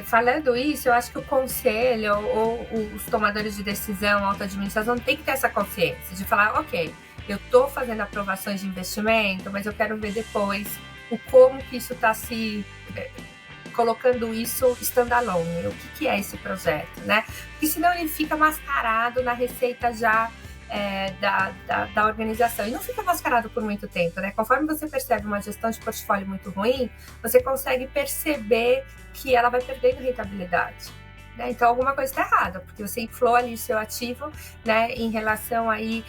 Falando isso, eu acho que o conselho ou os tomadores de decisão, a alta administração, tem que ter essa consciência de falar, ok, eu estou fazendo aprovações de investimento, mas eu quero ver depois o como que isso está se colocando isso standalone, o que é esse projeto, né? Porque senão ele fica mascarado na receita já da organização. E não fica mascarado por muito tempo, né? Conforme você percebe uma gestão de portfólio muito ruim, você consegue perceber que ela vai perdendo rentabilidade. Né? Então alguma coisa está errada, porque você inflou ali o seu ativo, né, em relação aí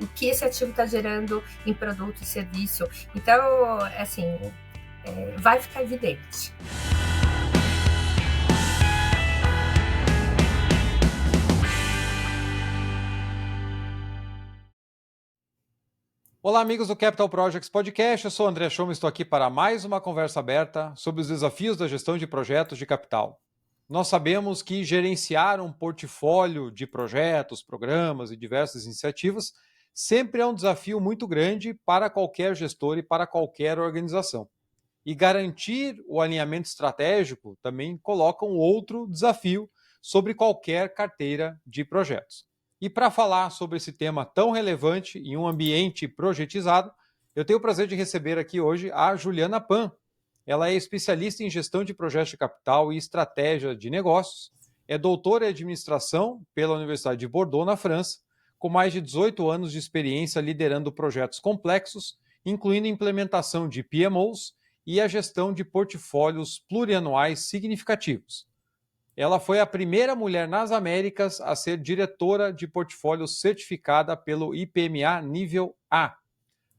o que esse ativo está gerando em produto e serviço. Então, assim, vai ficar evidente. Olá, amigos do Capital Projects Podcast. Eu sou o André Schoma e estou aqui para mais uma conversa aberta sobre os desafios da gestão de projetos de capital. Nós sabemos que gerenciar um portfólio de projetos, programas e diversas iniciativas sempre é um desafio muito grande para qualquer gestor e para qualquer organização. E garantir o alinhamento estratégico também coloca um outro desafio sobre qualquer carteira de projetos. E para falar sobre esse tema tão relevante em um ambiente projetizado, eu tenho o prazer de receber aqui hoje a Juliana Pan. Ela é especialista em gestão de projetos de capital e estratégia de negócios, é doutora em administração pela Universidade de Bordeaux, na França, com mais de 18 anos de experiência liderando projetos complexos, incluindo implementação de PMOs e a gestão de portfólios plurianuais significativos. Ela foi a primeira mulher nas Américas a ser diretora de portfólio certificada pelo IPMA nível A.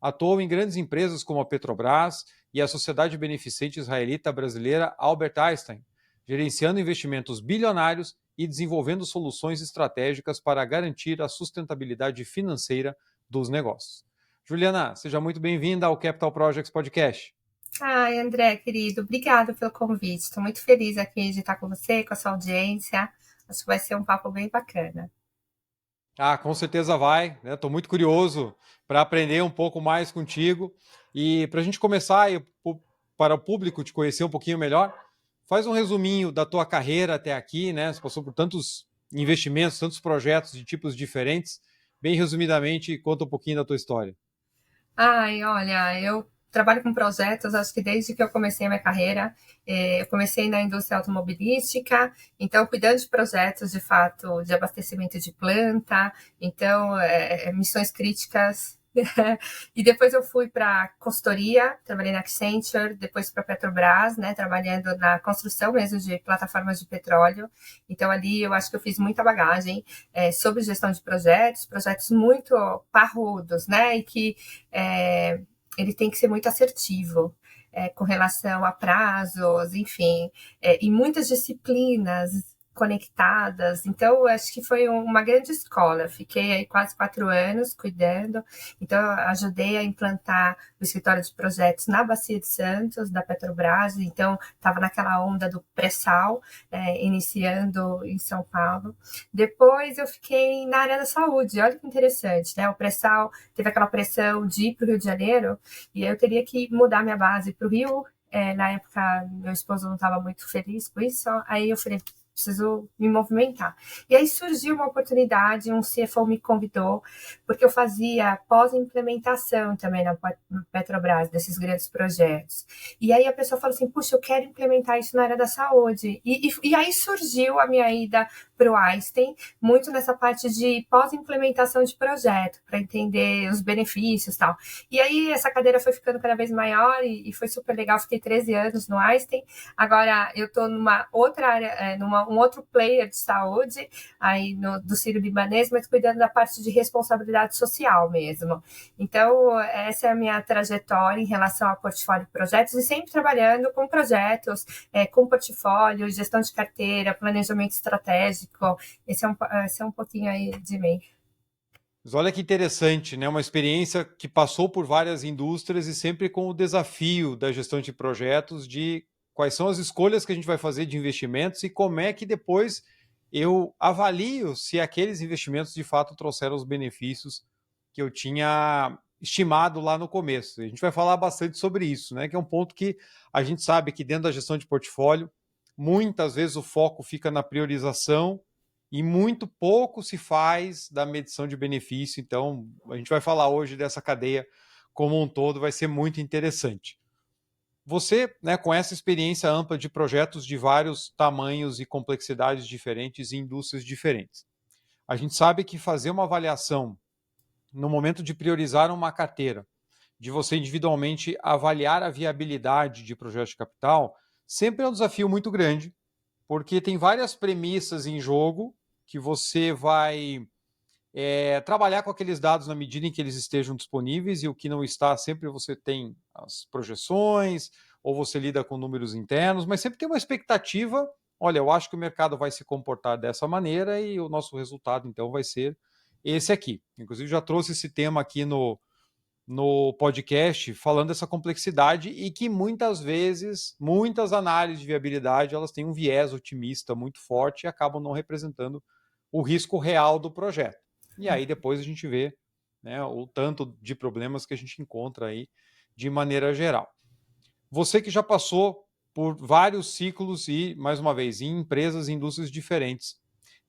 Atuou em grandes empresas como a Petrobras e a Sociedade Beneficente Israelita Brasileira Albert Einstein, gerenciando investimentos bilionários e desenvolvendo soluções estratégicas para garantir a sustentabilidade financeira dos negócios. Juliana, seja muito bem-vinda ao Capital Projects Podcast. Ai, André, querido, obrigada pelo convite. Estou muito feliz aqui de estar com você, com a sua audiência. Acho que vai ser um papo bem bacana. Com certeza vai, né? Estou muito curioso para aprender um pouco mais contigo. E para a gente começar, para o público te conhecer um pouquinho melhor, faz um resuminho da tua carreira até aqui, né? Você passou por tantos investimentos, tantos projetos de tipos diferentes. Bem resumidamente, conta um pouquinho da tua história. Ai, olha, eu trabalho com projetos, acho que desde que eu comecei a minha carreira, eu comecei na indústria automobilística, então cuidando de projetos, de fato, de abastecimento de planta, então missões críticas. E depois eu fui para consultoria, trabalhei na Accenture, depois para Petrobras, né, trabalhando na construção mesmo de plataformas de petróleo. Então ali eu acho que eu fiz muita bagagem sobre gestão de projetos muito parrudos, né, e que ele tem que ser muito assertivo. Com relação a prazos, enfim, e muitas disciplinas conectadas. Então, acho que foi uma grande escola. Fiquei aí quase 4 anos cuidando. Então, ajudei a implantar o escritório de projetos na Bacia de Santos, da Petrobras. Então, estava naquela onda do pré-sal, iniciando em São Paulo. Depois, eu fiquei na área da saúde. Olha que interessante, né? O pré-sal teve aquela pressão de ir para o Rio de Janeiro e eu teria que mudar minha base para o Rio. Na época, meu esposo não estava muito feliz com isso. Aí eu falei, preciso me movimentar. E aí surgiu uma oportunidade, um CFO me convidou, porque eu fazia pós-implementação também na Petrobras, desses grandes projetos. E aí a pessoa falou assim, puxa, eu quero implementar isso na área da saúde. E aí surgiu a minha ida para o Einstein, muito nessa parte de pós-implementação de projeto, para entender os benefícios e tal. E aí essa cadeira foi ficando cada vez maior e foi super legal, fiquei 13 anos no Einstein. Agora eu estou numa outra área, um outro player de saúde, aí do Sírio-Libanês, mas cuidando da parte de responsabilidade social mesmo. Então, essa é a minha trajetória em relação ao portfólio de projetos e sempre trabalhando com projetos, com portfólio, gestão de carteira, planejamento estratégico. Esse é um pouquinho aí de mim. Mas olha que interessante, né? Uma experiência que passou por várias indústrias e sempre com o desafio da gestão de projetos, de quais são as escolhas que a gente vai fazer de investimentos e como é que depois eu avalio se aqueles investimentos de fato trouxeram os benefícios que eu tinha estimado lá no começo. A gente vai falar bastante sobre isso, né? Que é um ponto que a gente sabe que dentro da gestão de portfólio muitas vezes o foco fica na priorização e muito pouco se faz da medição de benefício. Então, a gente vai falar hoje dessa cadeia como um todo, vai ser muito interessante. Você, né, com essa experiência ampla de projetos de vários tamanhos e complexidades diferentes e indústrias diferentes, a gente sabe que fazer uma avaliação no momento de priorizar uma carteira, de você individualmente avaliar a viabilidade de projetos de capital, sempre é um desafio muito grande, porque tem várias premissas em jogo que você vai trabalhar com aqueles dados na medida em que eles estejam disponíveis, e o que não está, sempre você tem as projeções, ou você lida com números internos, mas sempre tem uma expectativa. Olha, eu acho que o mercado vai se comportar dessa maneira e o nosso resultado, então, vai ser esse aqui. Inclusive, já trouxe esse tema aqui no podcast, falando dessa complexidade e que muitas vezes, muitas análises de viabilidade, elas têm um viés otimista muito forte e acabam não representando o risco real do projeto. E aí depois a gente vê, né, o tanto de problemas que a gente encontra aí de maneira geral. Você que já passou por vários ciclos e, mais uma vez, em empresas e indústrias diferentes,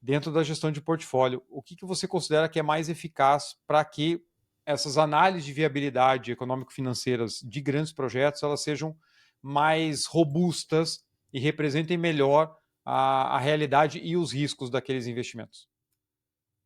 dentro da gestão de portfólio, o que você considera que é mais eficaz para que essas análises de viabilidade econômico-financeiras de grandes projetos elas sejam mais robustas e representem melhor a realidade e os riscos daqueles investimentos?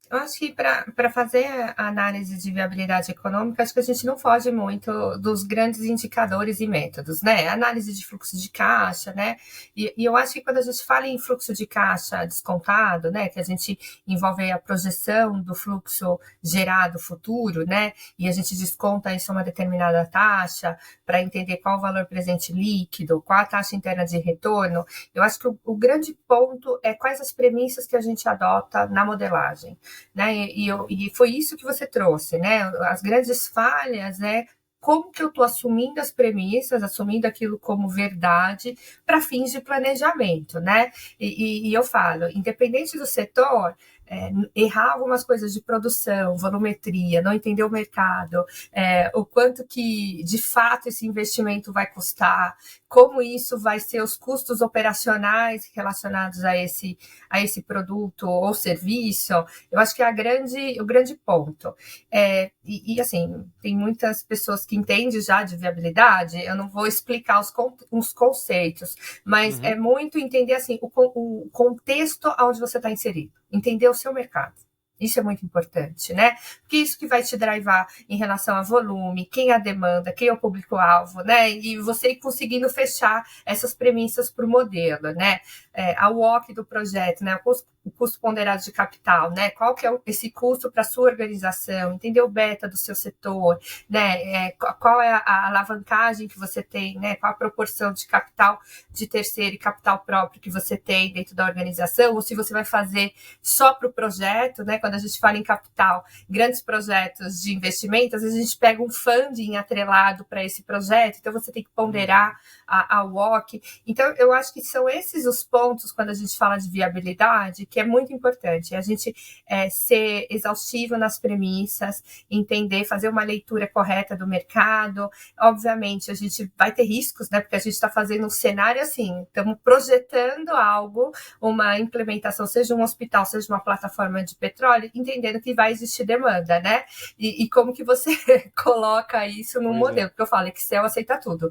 Eu acho que para fazer a análise de viabilidade econômica, acho que a gente não foge muito dos grandes indicadores e métodos, né? Análise de fluxo de caixa, né? E eu acho que quando a gente fala em fluxo de caixa descontado, né? Que a gente envolve a projeção do fluxo gerado futuro, né? E a gente desconta isso a uma determinada taxa para entender qual o valor presente líquido, qual a taxa interna de retorno. Eu acho que o grande ponto é quais as premissas que a gente adota na modelagem. Né? E foi isso que você trouxe, né? As grandes falhas é como que eu estou assumindo as premissas, assumindo aquilo como verdade para fins de planejamento, né? E eu falo, independente do setor, errar algumas coisas de produção, volumetria, não entender o mercado, o quanto que de fato esse investimento vai custar, como isso vai ser os custos operacionais relacionados a esse produto ou serviço, eu acho que é o grande ponto. E assim, tem muitas pessoas que entendem já de viabilidade, eu não vou explicar os conceitos, mas é muito entender assim, o contexto onde você está inserido, entender o seu mercado. Isso é muito importante, né? Porque isso que vai te drivar em relação a volume, quem é a demanda, quem é o público-alvo, né? E você ir conseguindo fechar essas premissas para o modelo, né? A WOC do projeto, né? O custo ponderado de capital, né? Qual que é esse custo para a sua organização, entender o beta do seu setor, né? Qual é a alavancagem que você tem, né? Qual a proporção de capital de terceiro e capital próprio que você tem dentro da organização, ou se você vai fazer só para o projeto, né? Quando a gente fala em capital, grandes projetos de investimento, às vezes a gente pega um funding atrelado para esse projeto, então você tem que ponderar a WOC. Então, eu acho que são esses os pontos, quando a gente fala de viabilidade, que é muito importante. A gente ser exaustivo nas premissas, entender, fazer uma leitura correta do mercado. Obviamente, a gente vai ter riscos, né? Porque a gente está fazendo um cenário assim, estamos projetando algo, uma implementação, seja um hospital, seja uma plataforma de petróleo, entendendo que vai existir demanda, né? E como que você coloca isso no modelo? Porque eu falo, Excel aceita tudo.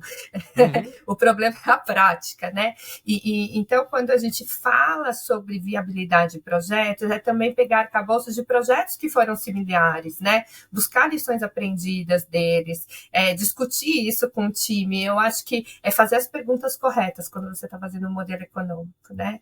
O problema é a prática, né? Então, quando a gente fala sobre viabilidade de projetos, é também pegar arcabouços de projetos que foram similares, né? Buscar lições aprendidas deles, discutir isso com o time. Eu acho que é fazer as perguntas corretas quando você está fazendo um modelo econômico, né?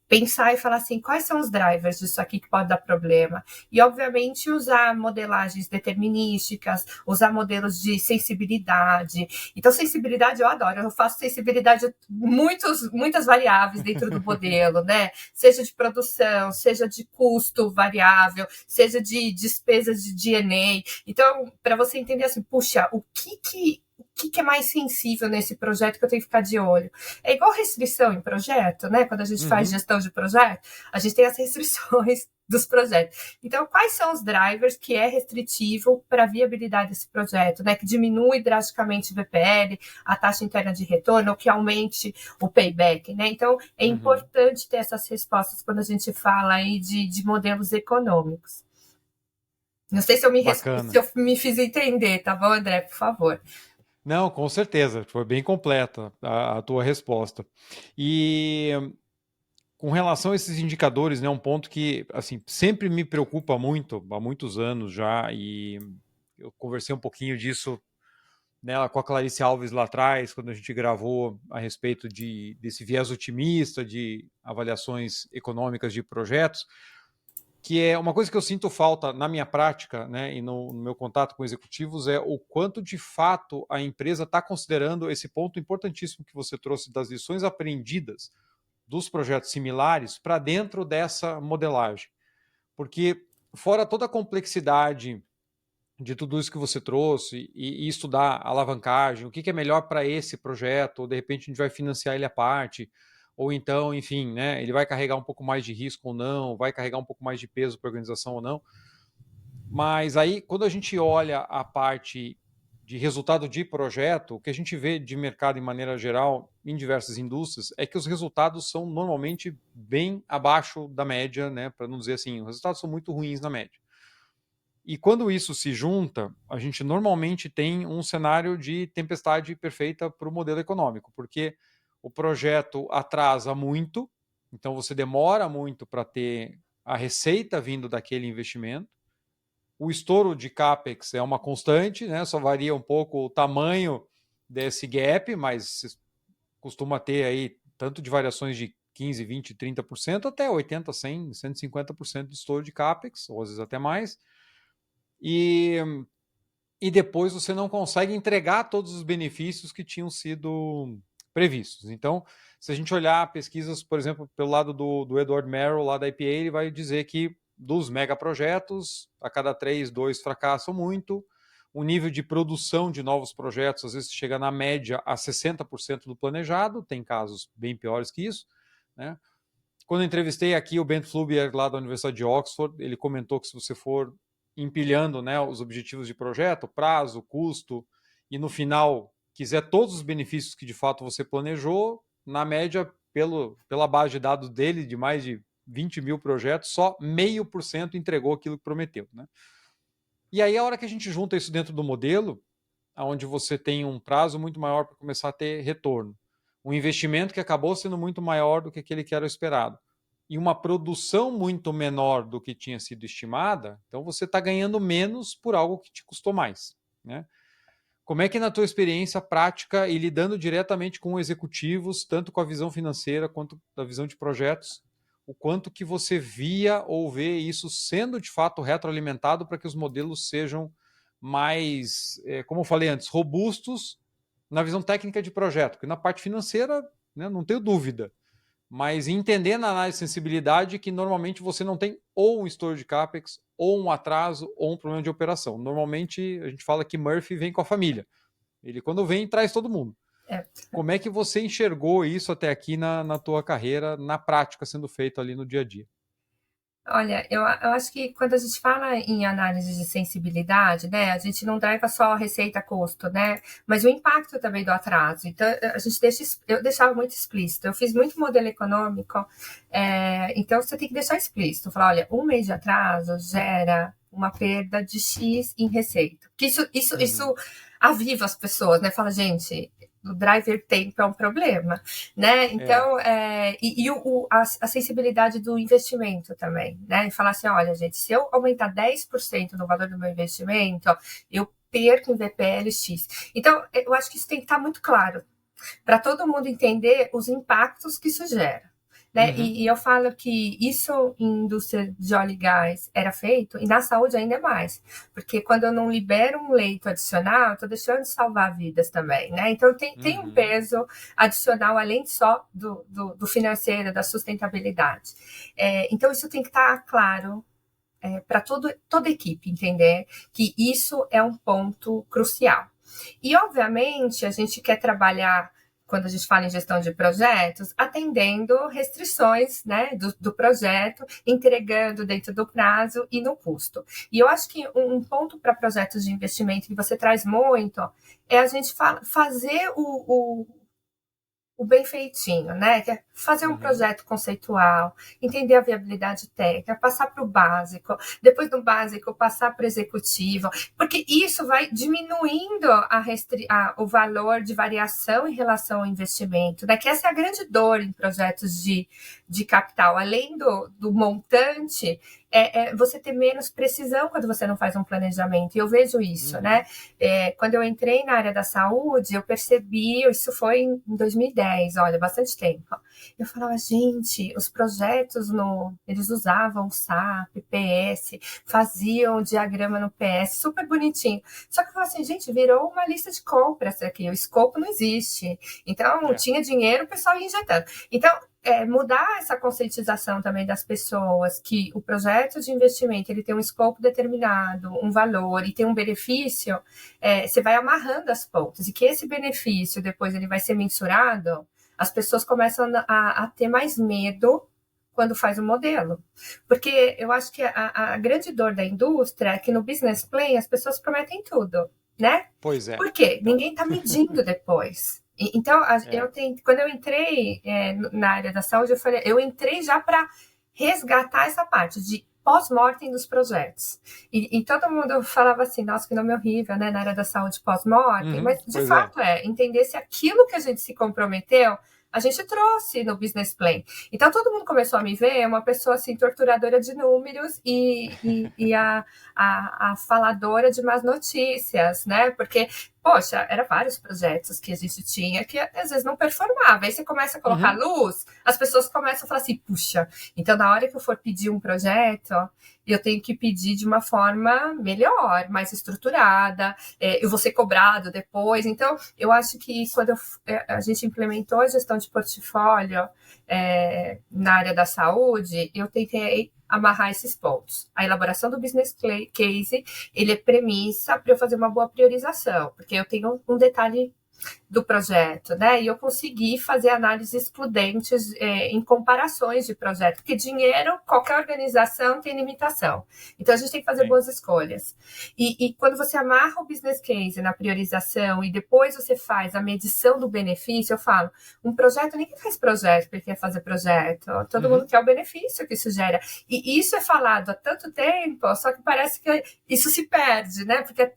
Pensar e falar assim, quais são os drivers disso aqui que pode dar problema? E, obviamente, usar modelagens determinísticas, usar modelos de sensibilidade. Então, sensibilidade eu adoro, eu faço sensibilidade muitas variáveis dentro do modelo, né? Seja de produção, seja de custo variável, seja de despesas de D&A. Então, para você entender assim, puxa, que é mais sensível nesse projeto que eu tenho que ficar de olho. É igual restrição em projeto, né? Quando a gente faz gestão de projeto, a gente tem as restrições dos projetos. Então, quais são os drivers que é restritivo para a viabilidade desse projeto, né? Que diminui drasticamente o VPL, a taxa interna de retorno, ou que aumente o payback, né? Então, é importante ter essas respostas quando a gente fala aí de modelos econômicos. Não sei se eu me fiz entender, tá bom, André? Por favor. Não, com certeza, foi bem completa a tua resposta. E com relação a esses indicadores, né, um ponto que assim sempre me preocupa muito, há muitos anos já, e eu conversei um pouquinho disso, né, com a Clarice Alves lá atrás, quando a gente gravou a respeito desse viés otimista de avaliações econômicas de projetos, que é uma coisa que eu sinto falta na minha prática, né, e no meu contato com executivos, é o quanto de fato a empresa está considerando esse ponto importantíssimo que você trouxe das lições aprendidas dos projetos similares para dentro dessa modelagem. Porque fora toda a complexidade de tudo isso que você trouxe e estudar alavancagem, o que é melhor para esse projeto, ou de repente a gente vai financiar ele à parte, ou então, enfim, né, ele vai carregar um pouco mais de risco ou não, vai carregar um pouco mais de peso para a organização ou não. Mas aí, quando a gente olha a parte de resultado de projeto, o que a gente vê de mercado em maneira geral, em diversas indústrias, é que os resultados são normalmente bem abaixo da média, né, para não dizer assim, os resultados são muito ruins na média. E quando isso se junta, a gente normalmente tem um cenário de tempestade perfeita para o modelo econômico, porque o projeto atrasa muito, então você demora muito para ter a receita vindo daquele investimento. O estouro de CAPEX é uma constante, né? Só varia um pouco o tamanho desse gap, mas costuma ter aí tanto de variações de 15, 20, 30% até 80, 100, 150% de estouro de CAPEX, ou às vezes até mais. E depois você não consegue entregar todos os benefícios que tinham sido previstos. Então, se a gente olhar pesquisas, por exemplo, pelo lado do Edward Merrill, lá da IPA, ele vai dizer que dos megaprojetos, a cada 3, 2 fracassam muito. O nível de produção de novos projetos, às vezes, chega na média a 60% do planejado, tem casos bem piores que isso, né? Quando eu entrevistei aqui o Bent Flubier, lá da Universidade de Oxford, ele comentou que se você for empilhando, né, os objetivos de projeto, prazo, custo, e no final quiser todos os benefícios que de fato você planejou, na média, pela base de dados dele, de mais de 20 mil projetos, só 0,5% entregou aquilo que prometeu, né? E aí, a hora que a gente junta isso dentro do modelo, onde você tem um prazo muito maior para começar a ter retorno, um investimento que acabou sendo muito maior do que aquele que era esperado, e uma produção muito menor do que tinha sido estimada, então você está ganhando menos por algo que te custou mais, né? Como é que na tua experiência prática e lidando diretamente com executivos, tanto com a visão financeira quanto da visão de projetos, o quanto que você via ou vê isso sendo de fato retroalimentado para que os modelos sejam mais, como eu falei antes, robustos na visão técnica de projeto, porque na parte financeira, né, não tenho dúvida, mas entender na análise de sensibilidade que normalmente você não tem ou um estouro de CAPEX, ou um atraso, ou um problema de operação. Normalmente a gente fala que Murphy vem com a família. Ele quando vem, traz todo mundo. Como é que você enxergou isso até aqui na tua carreira, na prática, sendo feito ali no dia a dia? Olha, eu acho que quando a gente fala em análise de sensibilidade, né, a gente não driva só a receita-custo, né, mas o impacto também do atraso. Então, eu deixava muito explícito. Eu fiz muito modelo econômico, então você tem que deixar explícito. Falar, olha, um mês de atraso gera uma perda de X em receita. Porque isso aviva as pessoas, né? Fala, gente, o driver tempo é um problema, né? Então, a sensibilidade do investimento também, né? E falar assim, olha, gente, se eu aumentar 10% no valor do meu investimento, eu perco em VPL X. Então, eu acho que isso tem que estar muito claro, para todo mundo entender os impactos que isso gera. Né? E eu falo que isso em indústria de óleo e gás era feito, e na saúde ainda é mais. Porque quando eu não libero um leito adicional, eu estou deixando de salvar vidas também. Né? Então tem um peso adicional, além só do financeiro, da sustentabilidade. Então isso tem que estar claro para toda a equipe entender que isso é um ponto crucial. E, obviamente, a gente quer trabalhar, quando a gente fala em gestão de projetos, atendendo restrições, né, do projeto, entregando dentro do prazo e no custo. E eu acho que um ponto para projetos de investimento que você traz muito é a gente fazer o bem feitinho, né? Que é fazer um projeto conceitual, entender a viabilidade técnica, passar para o básico, depois do básico passar para o executivo, porque isso vai diminuindo o valor de variação em relação ao investimento, né? Que essa é a grande dor em projetos de capital, além do montante, você ter menos precisão quando você não faz um planejamento. E eu vejo isso, né? Quando eu entrei na área da saúde, eu percebi, isso foi em 2010, olha, bastante tempo. Eu falava, gente, os projetos, eles usavam SAP, PS, faziam o diagrama no PS, super bonitinho. Só que eu falava assim, gente, virou uma lista de compras aqui, o escopo não existe. Então, tinha dinheiro, o pessoal ia injetando. Então, mudar essa conscientização também das pessoas, que o projeto de investimento ele tem um escopo determinado, um valor e tem um benefício, você vai amarrando as pontas, e que esse benefício depois ele vai ser mensurado, as pessoas começam a ter mais medo quando faz o modelo. Porque eu acho que a grande dor da indústria é que no business plan as pessoas prometem tudo, né? Pois é. Por quê? Ninguém está medindo depois. Então, quando eu entrei na área da saúde, eu entrei já para resgatar essa parte de pós-mortem dos projetos. E todo mundo falava assim, nossa, que nome horrível, né, na área da saúde pós-mortem, mas de fato entender se aquilo que a gente se comprometeu, a gente trouxe no business plan. Então, todo mundo começou a me ver uma pessoa, assim, torturadora de números e a faladora de más notícias, né? Porque, poxa, eram vários projetos que a gente tinha que, às vezes, não performava. Aí você começa a colocar luz, as pessoas começam a falar assim, puxa, então, na hora que eu for pedir um projeto, eu tenho que pedir de uma forma melhor, mais estruturada, eu vou ser cobrado depois. Então, eu acho que quando a gente implementou a gestão de portfólio na área da saúde, eu tentei amarrar esses pontos. A elaboração do business case, ele é premissa para eu fazer uma boa priorização, porque eu tenho um detalhe do projeto, né? E eu consegui fazer análises prudentes em comparações de projeto, porque dinheiro, qualquer organização tem limitação. Então, a gente tem que fazer boas escolhas. E quando você amarra o business case na priorização e depois você faz a medição do benefício, eu falo, um projeto, ninguém faz projeto porque quer fazer projeto. Todo mundo quer o benefício que isso gera. E isso é falado há tanto tempo, só que parece que isso se perde, né? Porque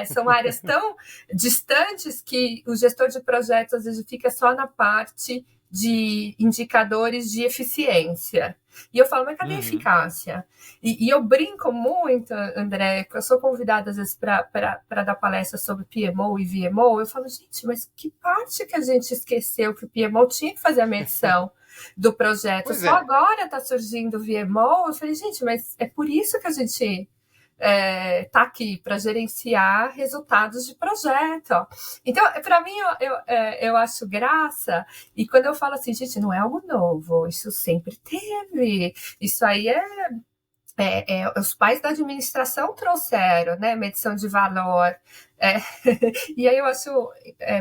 são áreas tão distantes que o gestor de projetos, às vezes, fica só na parte de indicadores de eficiência. E eu falo, mas cadê a eficácia? E eu brinco muito, André, que eu sou convidada, às vezes, para dar palestra sobre PMO e VMO. Eu falo, gente, mas que parte que a gente esqueceu que o PMO tinha que fazer a medição do projeto? Só agora está surgindo o VMO. Eu falei, gente, mas é por isso que a gente tá aqui para gerenciar resultados de projeto. Então, para mim, eu acho graça, e quando eu falo assim, gente, não é algo novo, isso sempre teve, isso aí os pais da administração trouxeram, né, medição de valor, e aí eu acho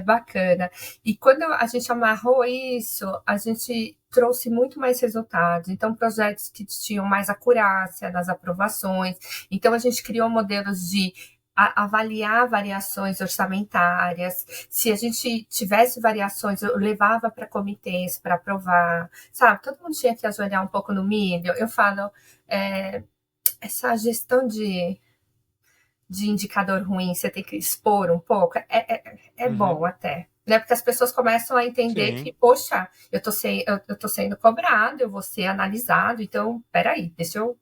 bacana. E quando a gente amarrou isso, a gente trouxe muito mais resultados. Então, projetos que tinham mais acurácia nas aprovações. Então, a gente criou modelos de avaliar variações orçamentárias. Se a gente tivesse variações, eu levava para comitês para aprovar. Sabe, todo mundo tinha que ajoelhar um pouco no milho. Eu falo, essa gestão de indicador ruim, você tem que expor um pouco, bom até. Né? Porque as pessoas começam a entender que, poxa, eu tô sendo cobrado, eu vou ser analisado, então, peraí, deixa eu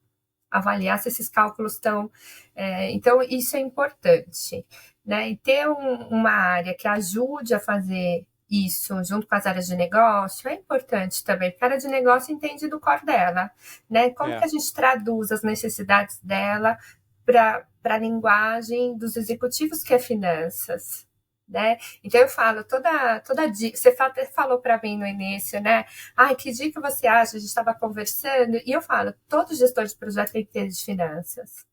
avaliar se esses cálculos estão... então, isso é importante. Né? E ter uma área que ajude a fazer isso junto com as áreas de negócio é importante também, porque a área de negócio entende do core dela. Né? Como que a gente traduz as necessidades dela para a linguagem dos executivos, que é finanças, né? Então eu falo, toda dica, você falou para mim no início, né? Que dica você acha? A gente estava conversando, e eu falo, todo gestor de projeto tem que ter de finanças.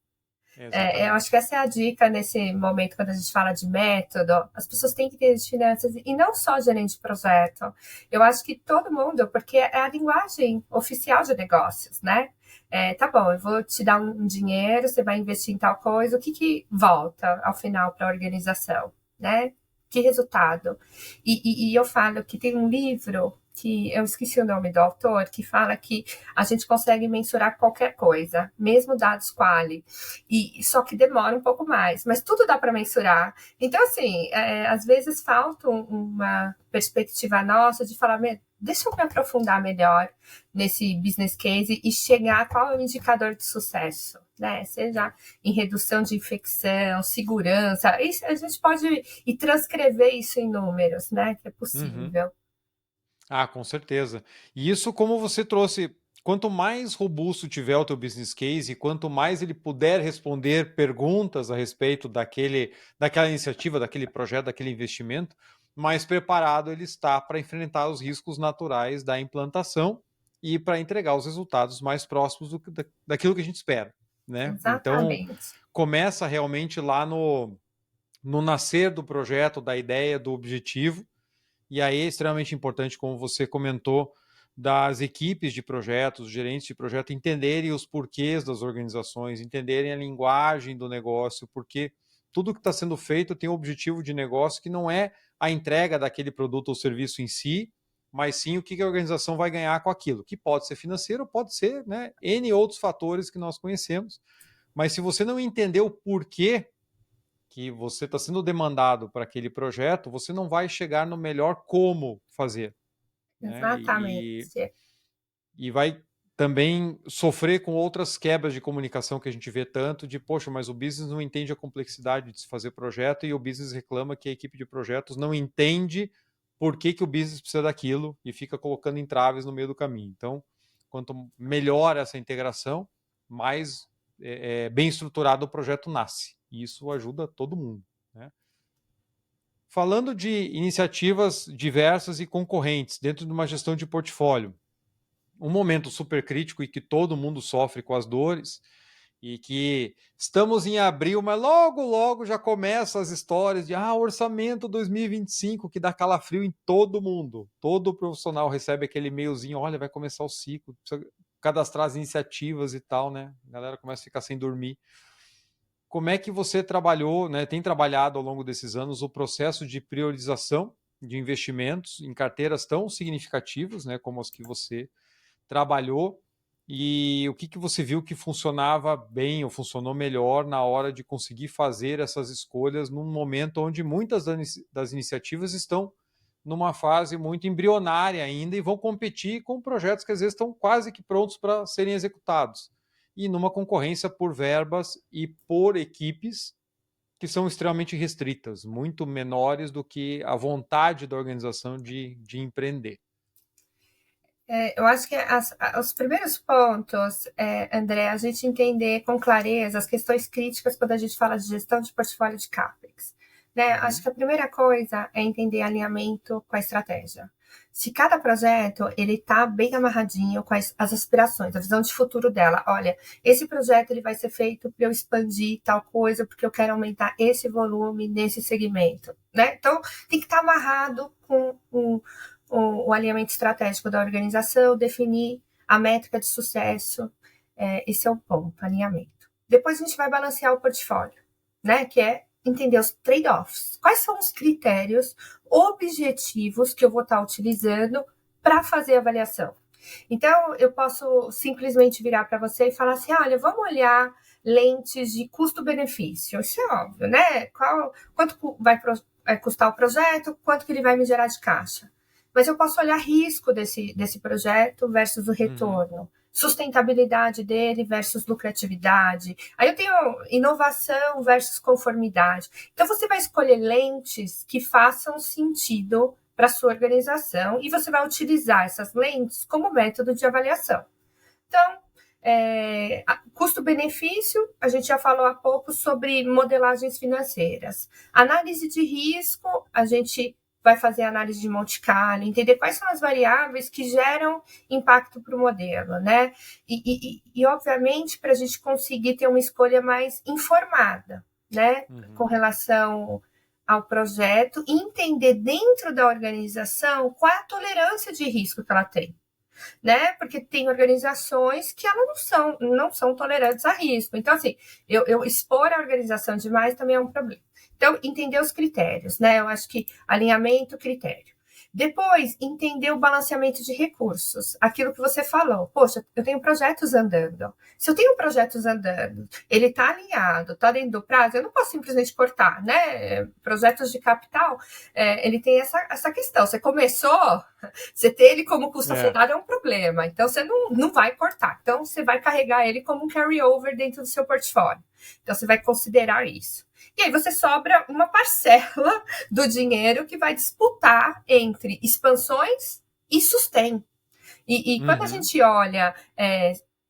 Eu acho Exatamente. que essa é a dica nesse momento, quando a gente fala de método. As pessoas têm que ter de finanças, e não só gerente de projeto. Eu acho que todo mundo, porque é a linguagem oficial de negócios, né? Tá bom, eu vou te dar um dinheiro, você vai investir em tal coisa, o que volta ao final para a organização, né? Que resultado? E eu falo que tem um livro que eu esqueci o nome do autor, que fala que a gente consegue mensurar qualquer coisa, mesmo dados quali, e só que demora um pouco mais, mas tudo dá para mensurar. Então, assim, às vezes falta uma perspectiva nossa de falar, deixa eu me aprofundar melhor nesse business case e chegar a qual é o indicador de sucesso, né? Seja em redução de infecção, segurança, isso, a gente pode ir transcrever isso em números, né? Que é Uhum. possível. Ah, com certeza. E isso, como você trouxe, quanto mais robusto tiver o teu business case, e quanto mais ele puder responder perguntas a respeito daquela iniciativa, daquele projeto, daquele investimento, mais preparado ele está para enfrentar os riscos naturais da implantação e para entregar os resultados mais próximos daquilo que a gente espera, né? Então, Exatamente. começa realmente lá no nascer do projeto, da ideia, do objetivo. E aí é extremamente importante, como você comentou, das equipes de projetos, gerentes de projeto, entenderem os porquês das organizações, entenderem a linguagem do negócio, porque tudo que está sendo feito tem um objetivo de negócio que não é a entrega daquele produto ou serviço em si, mas sim o que a organização vai ganhar com aquilo, que pode ser financeiro, pode ser, né, N outros fatores que nós conhecemos, mas se você não entender o porquê que você está sendo demandado para aquele projeto, você não vai chegar no melhor como fazer, né? Exatamente. E vai também sofrer com outras quebras de comunicação que a gente vê tanto de, poxa, mas o business não entende a complexidade de se fazer projeto e o business reclama que a equipe de projetos não entende por que o business precisa daquilo e fica colocando entraves no meio do caminho. Então, quanto melhor essa integração, mais bem estruturado o projeto nasce. E isso ajuda todo mundo, né? Falando de iniciativas diversas e concorrentes dentro de uma gestão de portfólio, um momento super crítico e que todo mundo sofre com as dores, e que estamos em abril, mas logo, logo já começam as histórias de orçamento 2025, que dá calafrio em todo mundo. Todo profissional recebe aquele e-mailzinho, olha, vai começar o ciclo, precisa cadastrar as iniciativas e tal, né? A galera começa a ficar sem dormir. Como é que você trabalhou, né, tem trabalhado ao longo desses anos o processo de priorização de investimentos em carteiras tão significativas, né, como as que você trabalhou, e o que você viu que funcionava bem ou funcionou melhor na hora de conseguir fazer essas escolhas num momento onde muitas das iniciativas estão numa fase muito embrionária ainda e vão competir com projetos que às vezes estão quase que prontos para serem executados. E numa concorrência por verbas e por equipes que são extremamente restritas, muito menores do que a vontade da organização de empreender. Eu acho que os primeiros pontos, André, a gente entender com clareza as questões críticas quando a gente fala de gestão de portfólio de CAPEX. Né? Uhum. Acho que a primeira coisa é entender alinhamento com a estratégia. Se cada projeto ele está bem amarradinho com as aspirações, a visão de futuro dela. Olha, esse projeto ele vai ser feito para eu expandir tal coisa, porque eu quero aumentar esse volume nesse segmento. Né? Então, tem que estar amarrado com o alinhamento estratégico da organização, definir a métrica de sucesso, esse é o ponto, alinhamento. Depois a gente vai balancear o portfólio, né? Que é entender os trade-offs. Quais são os critérios objetivos que eu vou estar utilizando para fazer a avaliação? Então, eu posso simplesmente virar para você e falar assim: olha, vamos olhar lentes de custo-benefício. Isso é óbvio, né? Quanto vai custar o projeto, quanto que ele vai me gerar de caixa. Mas eu posso olhar risco desse projeto versus o retorno. Sustentabilidade dele versus lucratividade. Aí eu tenho inovação versus conformidade. Então você vai escolher lentes que façam sentido para a sua organização e você vai utilizar essas lentes como método de avaliação. Então, custo-benefício, a gente já falou há pouco sobre modelagens financeiras. Análise de risco, a gente vai fazer análise de Monte Carlo, entender quais são as variáveis que geram impacto para o modelo, né? E obviamente, para a gente conseguir ter uma escolha mais informada, né? Com relação ao projeto e entender dentro da organização qual é a tolerância de risco que ela tem. Né? Porque tem organizações que elas não são tolerantes a risco. Então, assim, eu expor a organização demais também é um problema. Então, entender os critérios, né? Eu acho que alinhamento, critério. Depois, entender o balanceamento de recursos. Aquilo que você falou. Poxa, eu tenho projetos andando. Se eu tenho projetos andando, ele está alinhado, está dentro do prazo, eu não posso simplesmente cortar, né? Projetos de capital, ele tem essa questão. Você começou, você ter ele como custo afetado é um problema. Então, você não vai cortar. Então, você vai carregar ele como um carry-over dentro do seu portfólio. Então, você vai considerar isso. E aí você sobra uma parcela do dinheiro que vai disputar entre expansões e sustain. E quando a gente olha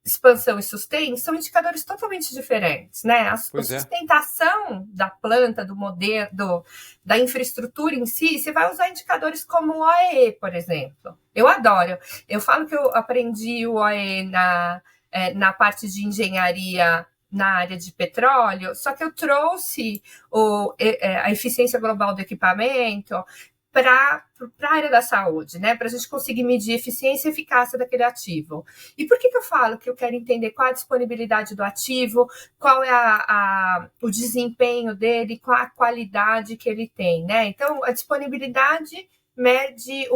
expansão e sustain, são indicadores totalmente diferentes, né? A sustentação da planta, do modelo, da infraestrutura em si, você vai usar indicadores como o OEE, por exemplo. Eu adoro. Eu falo que eu aprendi o OEE na parte de engenharia na área de petróleo, só que eu trouxe a eficiência global do equipamento para a área da saúde, né? Para a gente conseguir medir eficiência e eficácia daquele ativo. E por que eu falo que eu quero entender qual a disponibilidade do ativo, qual é o desempenho dele, qual a qualidade que ele tem, né? Então, a disponibilidade mede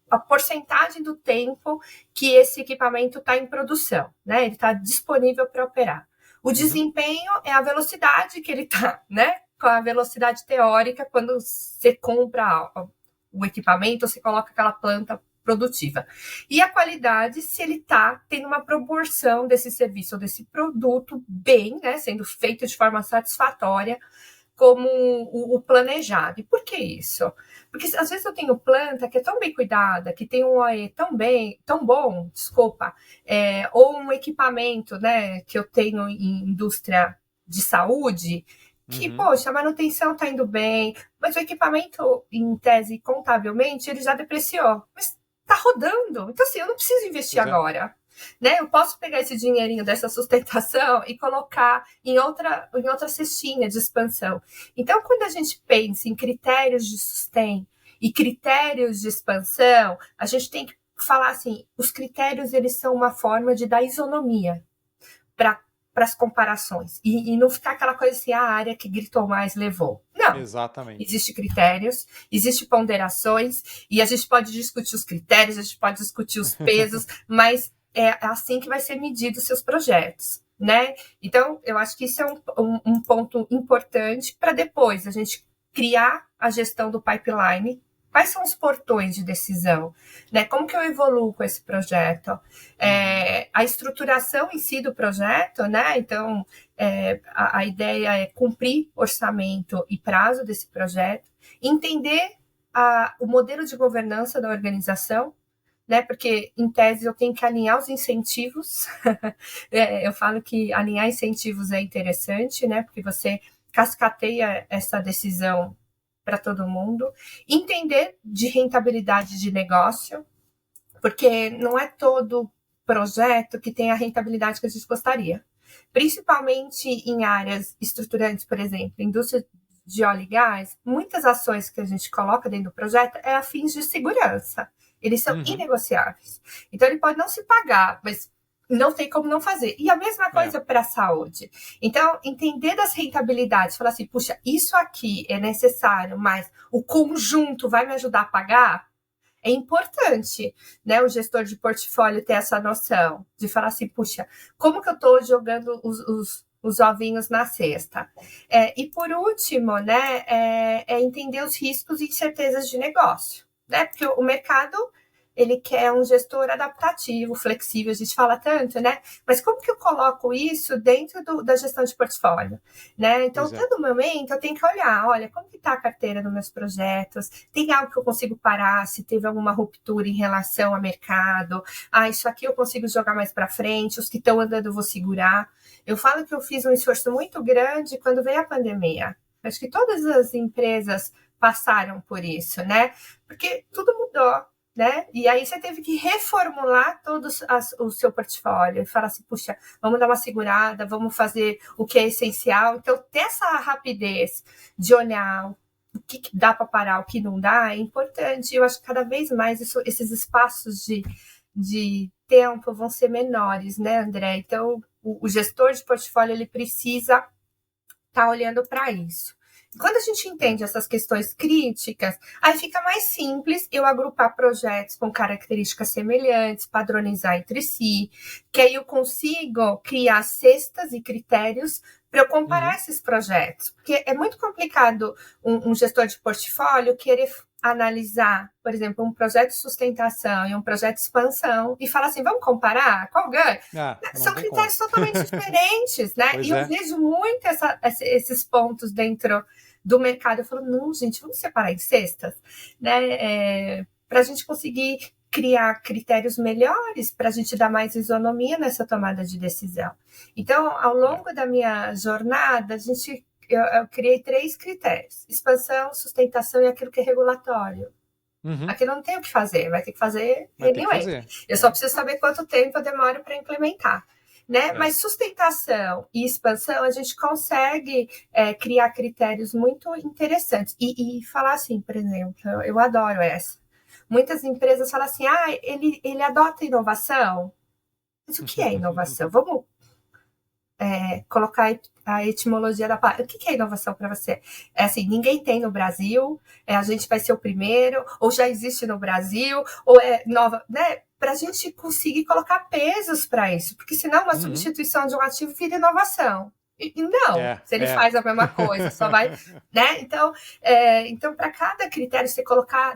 a porcentagem do tempo que esse equipamento está em produção, né? Ele está disponível para operar. O desempenho é a velocidade que ele está, né? Com a velocidade teórica, quando você compra o equipamento, você coloca aquela planta produtiva. E a qualidade, se ele está tendo uma proporção desse serviço ou desse produto bem, né? Sendo feito de forma satisfatória, como o planejado. E por que isso? Porque às vezes eu tenho planta que é tão bem cuidada, que tem um OE tão bom, ou um equipamento, né, que eu tenho em indústria de saúde, que, poxa, a manutenção está indo bem, mas o equipamento, em tese, contabilmente, ele já depreciou. Mas está rodando. Então, assim, eu não preciso investir agora. Né? Eu posso pegar esse dinheirinho dessa sustentação e colocar em outra cestinha de expansão. Então, quando a gente pensa em critérios de sustain e critérios de expansão, a gente tem que falar assim, os critérios eles são uma forma de dar isonomia para as comparações. E não ficar aquela coisa assim, a área que gritou mais levou. Não. Exatamente. Existem critérios, existem ponderações, e a gente pode discutir os critérios, a gente pode discutir os pesos, mas é assim que vai ser medido os seus projetos, né? Então, eu acho que isso é um ponto importante para depois a gente criar a gestão do pipeline. Quais são os portões de decisão? Né? Como que eu evoluo com esse projeto? A estruturação em si do projeto, né? Então, a ideia é cumprir orçamento e prazo desse projeto, entender o modelo de governança da organização, né? Porque, em tese, eu tenho que alinhar os incentivos. Eu falo que alinhar incentivos é interessante, né? Porque você cascateia essa decisão para todo mundo. Entender de rentabilidade de negócio, porque não é todo projeto que tem a rentabilidade que a gente gostaria. Principalmente em áreas estruturantes, por exemplo, indústria de óleo e gás, muitas ações que a gente coloca dentro do projeto é a fins de segurança. Eles são inegociáveis. Então, ele pode não se pagar, mas não tem como não fazer. E a mesma coisa para a saúde. Então, entender das rentabilidades, falar assim, puxa, isso aqui é necessário, mas o conjunto vai me ajudar a pagar? É importante, né, o gestor de portfólio ter essa noção de falar assim, puxa, como que eu estou jogando os ovinhos na cesta? E por último, né, entender os riscos e incertezas de negócio. Né? Porque o mercado, ele quer um gestor adaptativo, flexível, a gente fala tanto, né? Mas como que eu coloco isso dentro da gestão de portfólio? Né? Então, todo momento, eu tenho que olhar, olha, como que está a carteira dos meus projetos? Tem algo que eu consigo parar se teve alguma ruptura em relação ao mercado? Isso aqui eu consigo jogar mais para frente, os que estão andando eu vou segurar. Eu falo que eu fiz um esforço muito grande quando veio a pandemia. Acho que todas as empresas passaram por isso, né? Porque tudo mudou, né? E aí você teve que reformular todo o seu portfólio e falar assim, puxa, vamos dar uma segurada, vamos fazer o que é essencial. Então, ter essa rapidez de olhar o que dá para parar, o que não dá, é importante. Eu acho que cada vez mais esses espaços de tempo vão ser menores, né, André? Então, o gestor de portfólio, ele precisa estar olhando para isso. Quando a gente entende essas questões críticas, aí fica mais simples eu agrupar projetos com características semelhantes, padronizar entre si, que aí eu consigo criar cestas e critérios para eu comparar esses projetos. Porque é muito complicado um gestor de portfólio querer analisar, por exemplo, um projeto de sustentação e um projeto de expansão e falar assim, vamos comparar? Qual ganha? São critérios totalmente diferentes, né? Pois e eu vejo muito esses pontos dentro do mercado. Eu falo, não, gente, vamos separar em cestas, né? Para a gente conseguir criar critérios melhores, para a gente dar mais isonomia nessa tomada de decisão. Então, ao longo da minha jornada, eu criei 3 critérios: expansão, sustentação e aquilo que é regulatório. Aquilo não tem o que fazer, vai ter que fazer anyway. Eu só preciso saber quanto tempo eu demoro para implementar. Né? Mas sustentação e expansão, a gente consegue criar critérios muito interessantes. E falar assim, por exemplo, eu adoro essa. Muitas empresas falam assim, ele adota inovação. Mas o que é inovação? Vamos colocar a etimologia da palavra. O que é inovação para você? É assim, ninguém tem no Brasil, a gente vai ser o primeiro, ou já existe no Brasil, ou é nova, né? Para a gente conseguir colocar pesos para isso, porque senão uma substituição de um ativo vira inovação. E não, se ele faz a mesma coisa, só vai, né? Então para cada critério você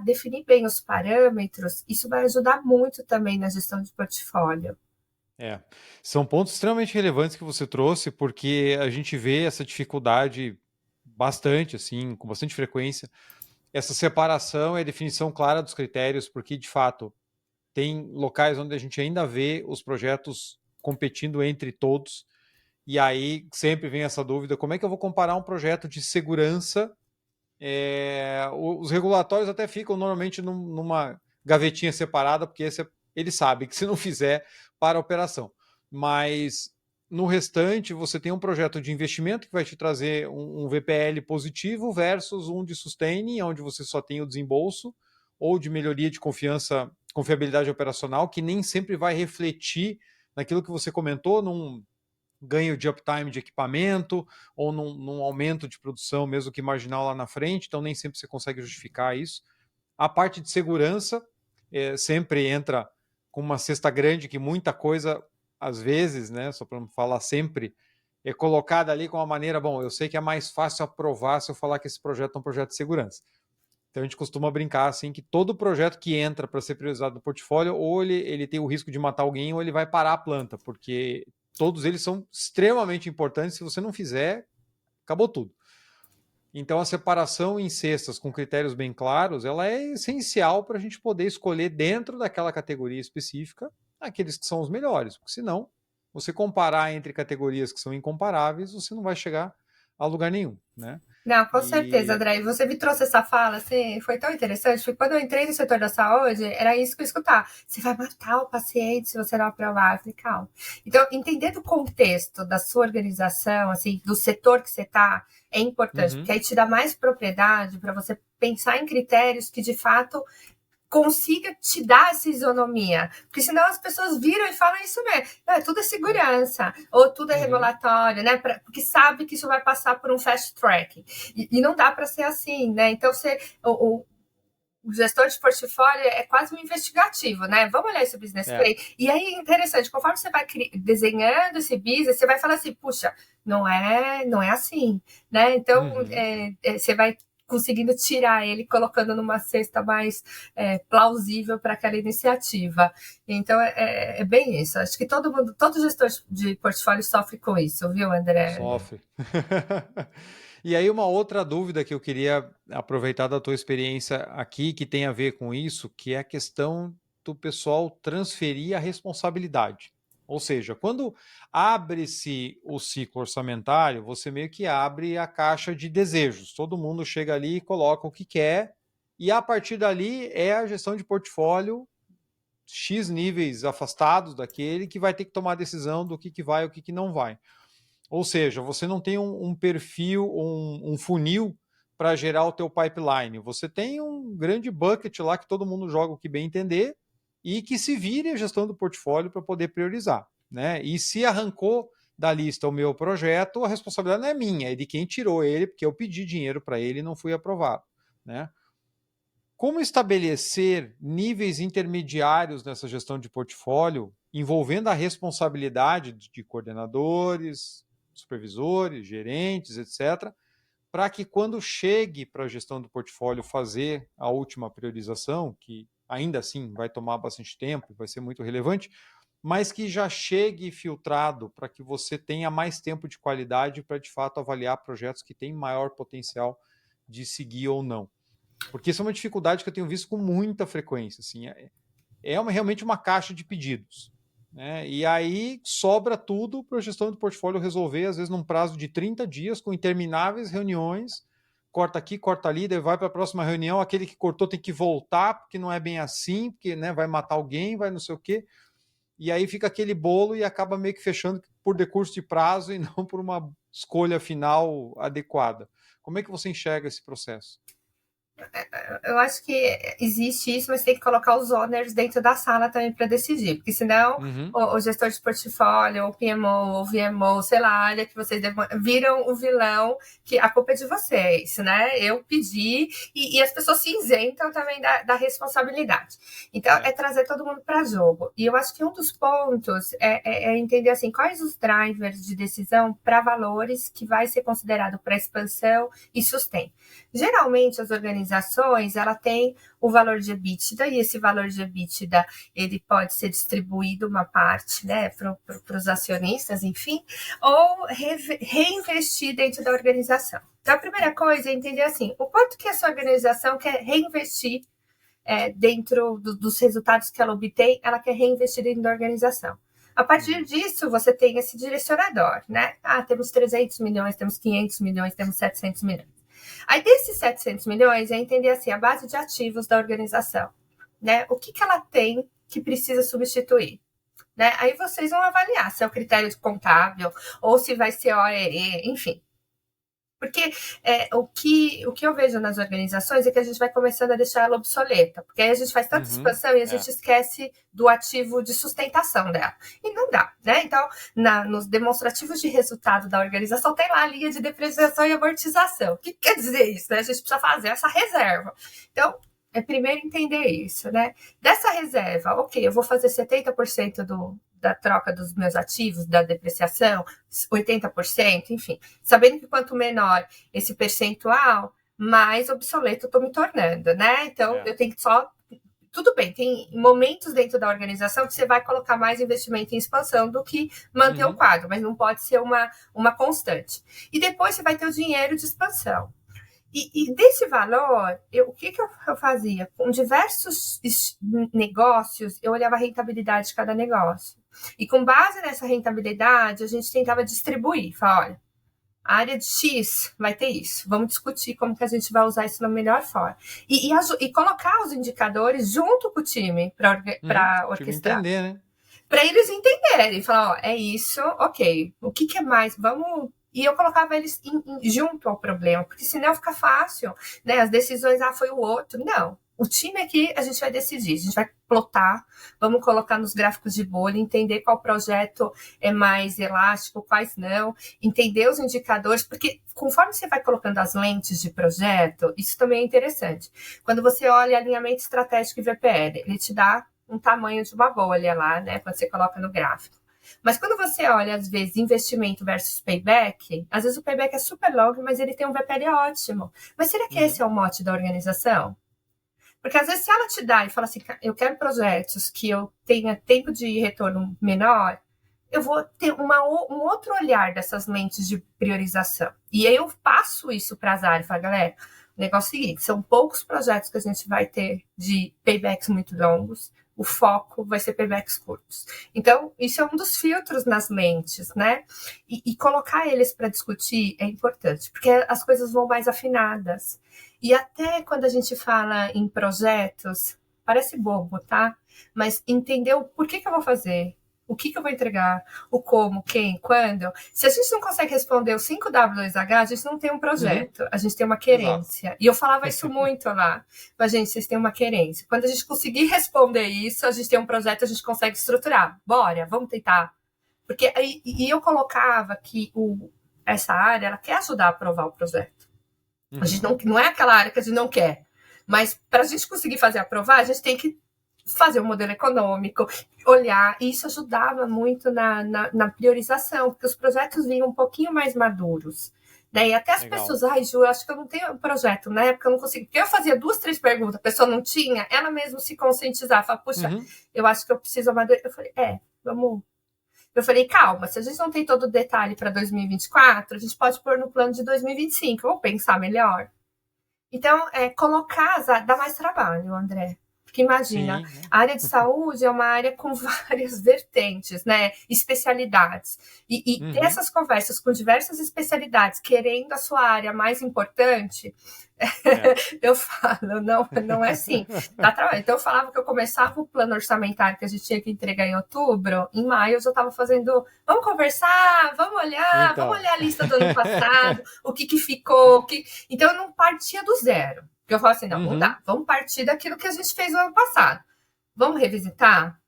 definir bem os parâmetros, isso vai ajudar muito também na gestão de portfólio. São pontos extremamente relevantes que você trouxe, porque a gente vê essa dificuldade bastante, assim, com bastante frequência, essa separação e a definição clara dos critérios, porque, de fato, tem locais onde a gente ainda vê os projetos competindo entre todos, e aí sempre vem essa dúvida, como é que eu vou comparar um projeto de segurança? Os regulatórios até ficam normalmente numa gavetinha separada, porque ele sabe que se não fizer, para a operação. Mas no restante, você tem um projeto de investimento que vai te trazer um VPL positivo versus um de sustain, onde você só tem o desembolso, ou de melhoria de confiabilidade operacional, que nem sempre vai refletir naquilo que você comentou, num ganho de uptime de equipamento ou num aumento de produção, mesmo que marginal lá na frente, então nem sempre você consegue justificar isso. A parte de segurança sempre entra com uma cesta grande que muita coisa, às vezes, né, só para não falar sempre, é colocada ali com uma maneira, bom, eu sei que é mais fácil aprovar se eu falar que esse projeto é um projeto de segurança. Então a gente costuma brincar assim que todo projeto que entra para ser priorizado no portfólio, ou ele tem o risco de matar alguém, ou ele vai parar a planta, porque todos eles são extremamente importantes. Se você não fizer, acabou tudo. Então a separação em cestas com critérios bem claros, ela é essencial para a gente poder escolher dentro daquela categoria específica aqueles que são os melhores, porque senão você comparar entre categorias que são incomparáveis, você não vai chegar a lugar nenhum, né? Não, com certeza, André. Você me trouxe essa fala, assim, foi tão interessante, porque quando eu entrei no setor da saúde, era isso que eu escutava. Você vai matar o paciente se você não aprovar. Eu falei, calma. Então, entender do contexto da sua organização, assim, do setor que você está, é importante, porque aí te dá mais propriedade para você pensar em critérios que, de fato, consiga te dar essa isonomia. Porque senão as pessoas viram e falam isso mesmo. Não, tudo é segurança, ou tudo é regulatório, né? Porque sabe que isso vai passar por um fast track. E não dá para ser assim, né? Então, o gestor de portfólio é quase um investigativo, né? Vamos olhar esse business play. E aí é interessante, conforme você vai desenhando esse business, você vai falar assim, puxa, não é assim, né? Então, você vai conseguindo tirar ele, colocando numa cesta mais plausível para aquela iniciativa. Então, é bem isso. Acho que todo gestor de portfólio sofre com isso, viu, André? Sofre. E aí uma outra dúvida que eu queria aproveitar da tua experiência aqui, que tem a ver com isso, que é a questão do pessoal transferir a responsabilidade. Ou seja, quando abre-se o ciclo orçamentário, você meio que abre a caixa de desejos. Todo mundo chega ali e coloca o que quer, e a partir dali é a gestão de portfólio X níveis afastados daquele que vai ter que tomar a decisão do que vai e o que não vai. Ou seja, você não tem um perfil, um funil para gerar o teu pipeline. Você tem um grande bucket lá que todo mundo joga o que bem entender e que se vire a gestão do portfólio para poder priorizar. Né? E se arrancou da lista o meu projeto, a responsabilidade não é minha, é de quem tirou ele, porque eu pedi dinheiro para ele e não fui aprovado. Né? Como estabelecer níveis intermediários nessa gestão de portfólio, envolvendo a responsabilidade de coordenadores, supervisores, gerentes, etc., para que quando chegue para a gestão do portfólio fazer a última priorização, que ainda assim vai tomar bastante tempo, vai ser muito relevante, mas que já chegue filtrado para que você tenha mais tempo de qualidade para de fato avaliar projetos que têm maior potencial de seguir ou não. Porque isso é uma dificuldade que eu tenho visto com muita frequência. Assim, realmente uma caixa de pedidos. Né? E aí sobra tudo para a gestão do portfólio resolver, às vezes num prazo de 30 dias, com intermináveis reuniões, corta aqui, corta ali, daí vai para a próxima reunião, aquele que cortou tem que voltar, porque não é bem assim, porque né, vai matar alguém, vai não sei o quê. E aí fica aquele bolo e acaba meio que fechando por decurso de prazo e não por uma escolha final adequada. Como é que você enxerga esse processo? Eu acho que existe isso, mas tem que colocar os owners dentro da sala também para decidir, porque senão o gestor de portfólio, o PMO, o VMO, sei lá, área que vocês viram o vilão, que a culpa é de vocês, né? Eu pedi, e as pessoas se isentam também da responsabilidade. Então, é trazer todo mundo para jogo. E eu acho que um dos pontos é entender assim, quais os drivers de decisão para valores que vai ser considerado para expansão e sustento. Geralmente, as organizações, ela tem o valor de EBITDA, e esse valor de EBITDA, ele pode ser distribuído uma parte, né, para os acionistas, enfim, ou reinvestir dentro da organização. Então, a primeira coisa é entender assim, o quanto que essa organização quer reinvestir dentro dos resultados que ela obtém, ela quer reinvestir dentro da organização. A partir disso, você tem esse direcionador, né? Temos 300 milhões, temos 500 milhões, temos 700 milhões. Aí, desses 700 milhões, é entender assim, a base de ativos da organização. Né? O que ela tem que precisa substituir. Né? Aí vocês vão avaliar se é o critério contábil ou se vai ser OEE, enfim. Porque o que eu vejo nas organizações é que a gente vai começando a deixar ela obsoleta. Porque aí a gente faz tanta expansão e a gente esquece do ativo de sustentação dela. E não dá, né? Então, nos demonstrativos de resultado da organização, tem lá a linha de depreciação e amortização. O que quer dizer isso? Né? A gente precisa fazer essa reserva. Então, é primeiro entender isso, né? Dessa reserva, ok, eu vou fazer 70% da troca dos meus ativos, da depreciação, 80%, enfim. Sabendo que quanto menor esse percentual, mais obsoleto eu estou me tornando, né? Então, eu tenho que só... Tudo bem, tem momentos dentro da organização que você vai colocar mais investimento em expansão do que manter o quadro, mas não pode ser uma constante. E depois você vai ter o dinheiro de expansão. E desse valor, o que eu fazia? Com diversos negócios, eu olhava a rentabilidade de cada negócio. E com base nessa rentabilidade, a gente tentava distribuir. Falar, olha, a área de X vai ter isso. Vamos discutir como que a gente vai usar isso da melhor forma. E colocar os indicadores junto com o time para orquestrar. Entender, né? Para eles entenderem. Falar, ó, é isso, ok. O que é mais? Vamos... E eu colocava eles junto ao problema, porque senão fica fácil, né? As decisões, foi o outro. Não. O time aqui a gente vai decidir, a gente vai plotar, vamos colocar nos gráficos de bolha, entender qual projeto é mais elástico, quais não, entender os indicadores, porque conforme você vai colocando as lentes de projeto, isso também é interessante. Quando você olha alinhamento estratégico e VPL, ele te dá um tamanho de uma bolha lá, né? Quando você coloca no gráfico. Mas quando você olha, às vezes, investimento versus payback, às vezes o payback é super longo, mas ele tem um VPL ótimo. Mas será que esse é o mote da organização? Porque às vezes se ela te dá e fala assim, eu quero projetos que eu tenha tempo de retorno menor, eu vou ter um outro olhar dessas lentes de priorização. E aí eu passo isso para as áreas e falo, galera, o negócio é o seguinte, são poucos projetos que a gente vai ter de paybacks muito longos, o foco vai ser paybacks curtos. Então, isso é um dos filtros nas mentes, né? E colocar eles para discutir é importante, porque as coisas vão mais afinadas. E até quando a gente fala em projetos, parece bobo, tá? Mas entender o porquê que eu vou fazer, o que eu vou entregar, o como, quem, quando. Se a gente não consegue responder o 5W2H, a gente não tem um projeto, a gente tem uma Exato. querência. E eu falava isso muito lá. Mas, gente, vocês têm uma querência. Quando a gente conseguir responder isso, a gente tem um projeto, a gente consegue estruturar. Bora, vamos tentar. Porque e eu colocava que essa área, ela quer ajudar a aprovar o projeto. A gente não é aquela área que a gente não quer. Mas para a gente conseguir fazer aprovar, a gente tem que fazer um modelo econômico, olhar, e isso ajudava muito na priorização, porque os projetos vinham um pouquinho mais maduros. Né? E até as Legal. pessoas, Ju, eu acho que eu não tenho um projeto, na época eu não consigo, porque eu fazia 2, 3 perguntas, a pessoa não tinha, ela mesmo se conscientizava, fala, puxa, eu acho que eu preciso amadurecer. Eu falei, vamos. Eu falei, calma, se a gente não tem todo o detalhe para 2024, a gente pode pôr no plano de 2025, vamos pensar melhor. Então, colocar, dá mais trabalho, André. Porque imagina, Sim. a área de saúde é uma área com várias vertentes, né? Especialidades. E ter essas conversas com diversas especialidades, querendo a sua área mais importante, eu falo, não é assim. Dá trabalho. Então, eu falava que eu começava o plano orçamentário que a gente tinha que entregar em outubro, em maio eu já estava fazendo, vamos conversar, vamos olhar a lista do ano passado, o que ficou, Então, eu não partia do zero. Porque eu falo assim, não dá, vamos partir daquilo que a gente fez no ano passado. Vamos revisitar?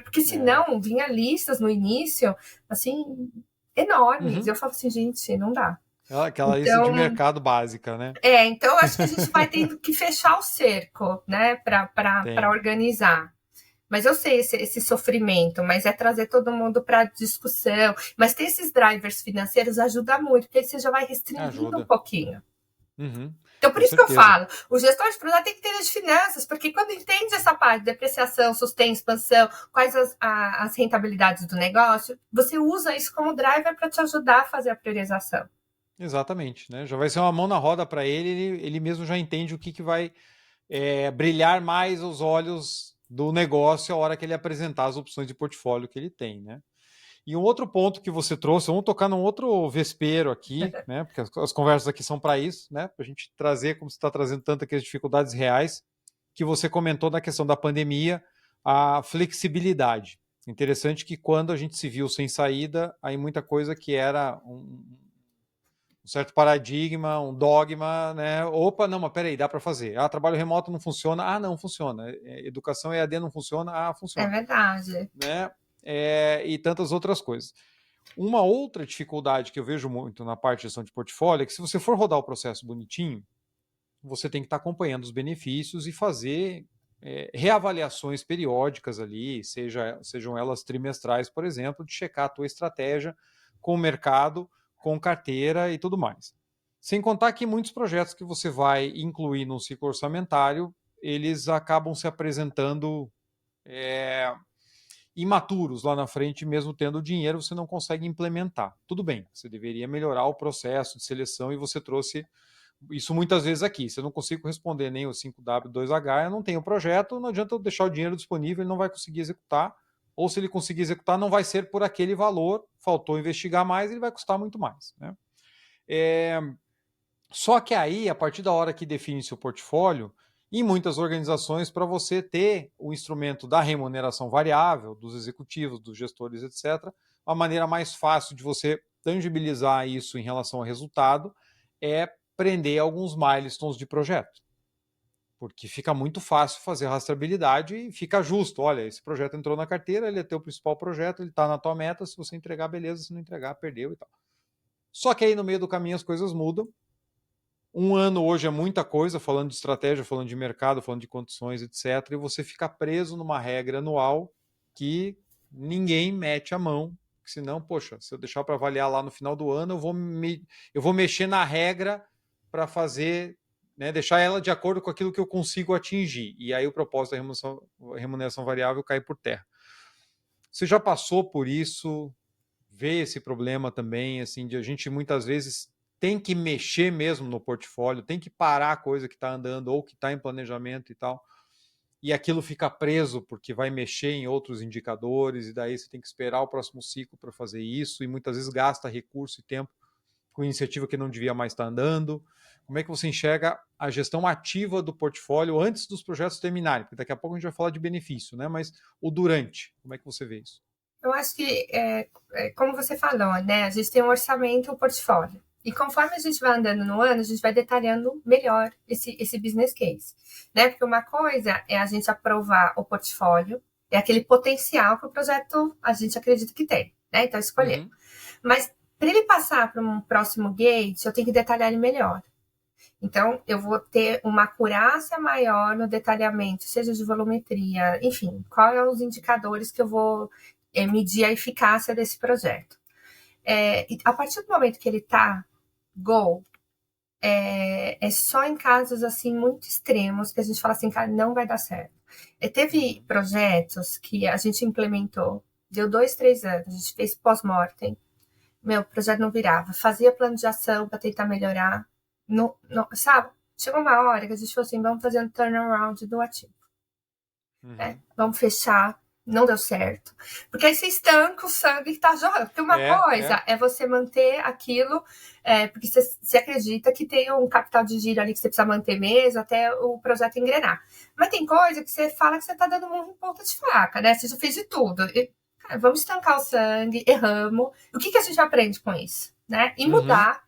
Porque senão vinha listas no início, assim, enormes. E eu falo assim, gente, não dá. Aquela lista de Então, mercado básica, né? então acho que a gente vai tendo que fechar o cerco, né, para organizar. Mas eu sei esse sofrimento, mas é trazer todo mundo para discussão. Mas ter esses drivers financeiros ajuda muito, porque aí você já vai restringindo um Ajuda. pouquinho. Então, por Com isso que eu certeza. falo, o gestor de projeto tem que ter as finanças, porque quando entende essa parte de depreciação, sustento, expansão, quais as rentabilidades do negócio, você usa isso como driver para te ajudar a fazer a priorização. Exatamente, né? Já vai ser uma mão na roda para ele mesmo já entende o que vai brilhar mais os olhos do negócio a hora que ele apresentar as opções de portfólio que ele tem, né? E um outro ponto que você trouxe, vamos tocar num outro vespeiro aqui, né? Porque as conversas aqui são para isso, né? Para a gente trazer, como você está trazendo tantas dificuldades reais, que você comentou na questão da pandemia, a flexibilidade. Interessante que quando a gente se viu sem saída, aí muita coisa que era um certo paradigma, um dogma, né? Opa, não, mas peraí, dá para fazer. Ah, trabalho remoto não funciona. Ah, não funciona. Educação EAD não funciona. Ah, É funciona. verdade. Né? E tantas outras coisas. Uma outra dificuldade que eu vejo muito na parte de gestão de portfólio é que se você for rodar o processo bonitinho, você tem que estar acompanhando os benefícios e fazer reavaliações periódicas ali, sejam elas trimestrais, por exemplo, de checar a tua estratégia com o mercado, com carteira e tudo mais. Sem contar que muitos projetos que você vai incluir no ciclo orçamentário, eles acabam se apresentando imaturos lá na frente, mesmo tendo dinheiro, você não consegue implementar. Tudo bem, você deveria melhorar o processo de seleção e você trouxe isso muitas vezes aqui. Se eu não consigo responder nem o 5W2H, eu não tenho projeto, não adianta eu deixar o dinheiro disponível, ele não vai conseguir executar. Ou se ele conseguir executar, não vai ser por aquele valor, faltou investigar mais, ele vai custar muito mais. Né? Só que aí, a partir da hora que define seu portfólio, em muitas organizações, para você ter o instrumento da remuneração variável, dos executivos, dos gestores, etc., a maneira mais fácil de você tangibilizar isso em relação ao resultado é prender alguns milestones de projeto. Porque fica muito fácil fazer rastreabilidade e fica justo. Olha, esse projeto entrou na carteira, ele é teu principal projeto, ele está na tua meta, se você entregar, beleza, se não entregar, perdeu e tal. Só que aí no meio do caminho as coisas mudam. Um ano hoje é muita coisa, falando de estratégia, falando de mercado, falando de condições, etc. E você fica preso numa regra anual que ninguém mete a mão. Senão, poxa, se eu deixar para avaliar lá no final do ano, eu vou mexer na regra para fazer, né, deixar ela de acordo com aquilo que eu consigo atingir. E aí o propósito da remuneração variável cai por terra. Você já passou por isso? Vê esse problema também, assim, de a gente muitas vezes tem que mexer mesmo no portfólio, tem que parar a coisa que está andando ou que está em planejamento e tal, e aquilo fica preso porque vai mexer em outros indicadores, e daí você tem que esperar o próximo ciclo para fazer isso, e muitas vezes gasta recurso e tempo com iniciativa que não devia mais estar andando. Como é que você enxerga a gestão ativa do portfólio antes dos projetos terminarem? Porque daqui a pouco a gente vai falar de benefício, né? Mas o durante, como é que você vê isso? Eu acho que, como você falou, né? A gente tem um orçamento, um portfólio. E conforme a gente vai andando no ano, a gente vai detalhando melhor esse business case, né? Porque uma coisa é a gente aprovar o portfólio, é aquele potencial que o projeto a gente acredita que tem, né? Então, escolher. Mas para ele passar para um próximo gate, eu tenho que detalhar ele melhor. Então, eu vou ter uma acurácia maior no detalhamento, seja de volumetria, enfim, quais são os indicadores que eu vou medir a eficácia desse projeto. A partir do momento que ele está go, é só em casos assim muito extremos que a gente fala assim, cara, não vai dar certo. Teve projetos que a gente implementou, deu 2, 3 anos, a gente fez pós-mortem, o projeto não virava, fazia plano de ação para tentar melhorar, sabe? Chegou uma hora que a gente falou assim, vamos fazer um turnaround do ativo. Vamos fechar, não deu certo. Porque aí você estanca o sangue que tá jorrando. Porque uma coisa é você manter aquilo, porque você acredita que tem um capital de giro ali que você precisa manter mesmo até o projeto engrenar. Mas tem coisa que você fala que você tá dando murro em ponta de faca, né? Você já fez de tudo. Cara, vamos estancar o sangue, erramos. O que a gente aprende com isso? Né? E mudar,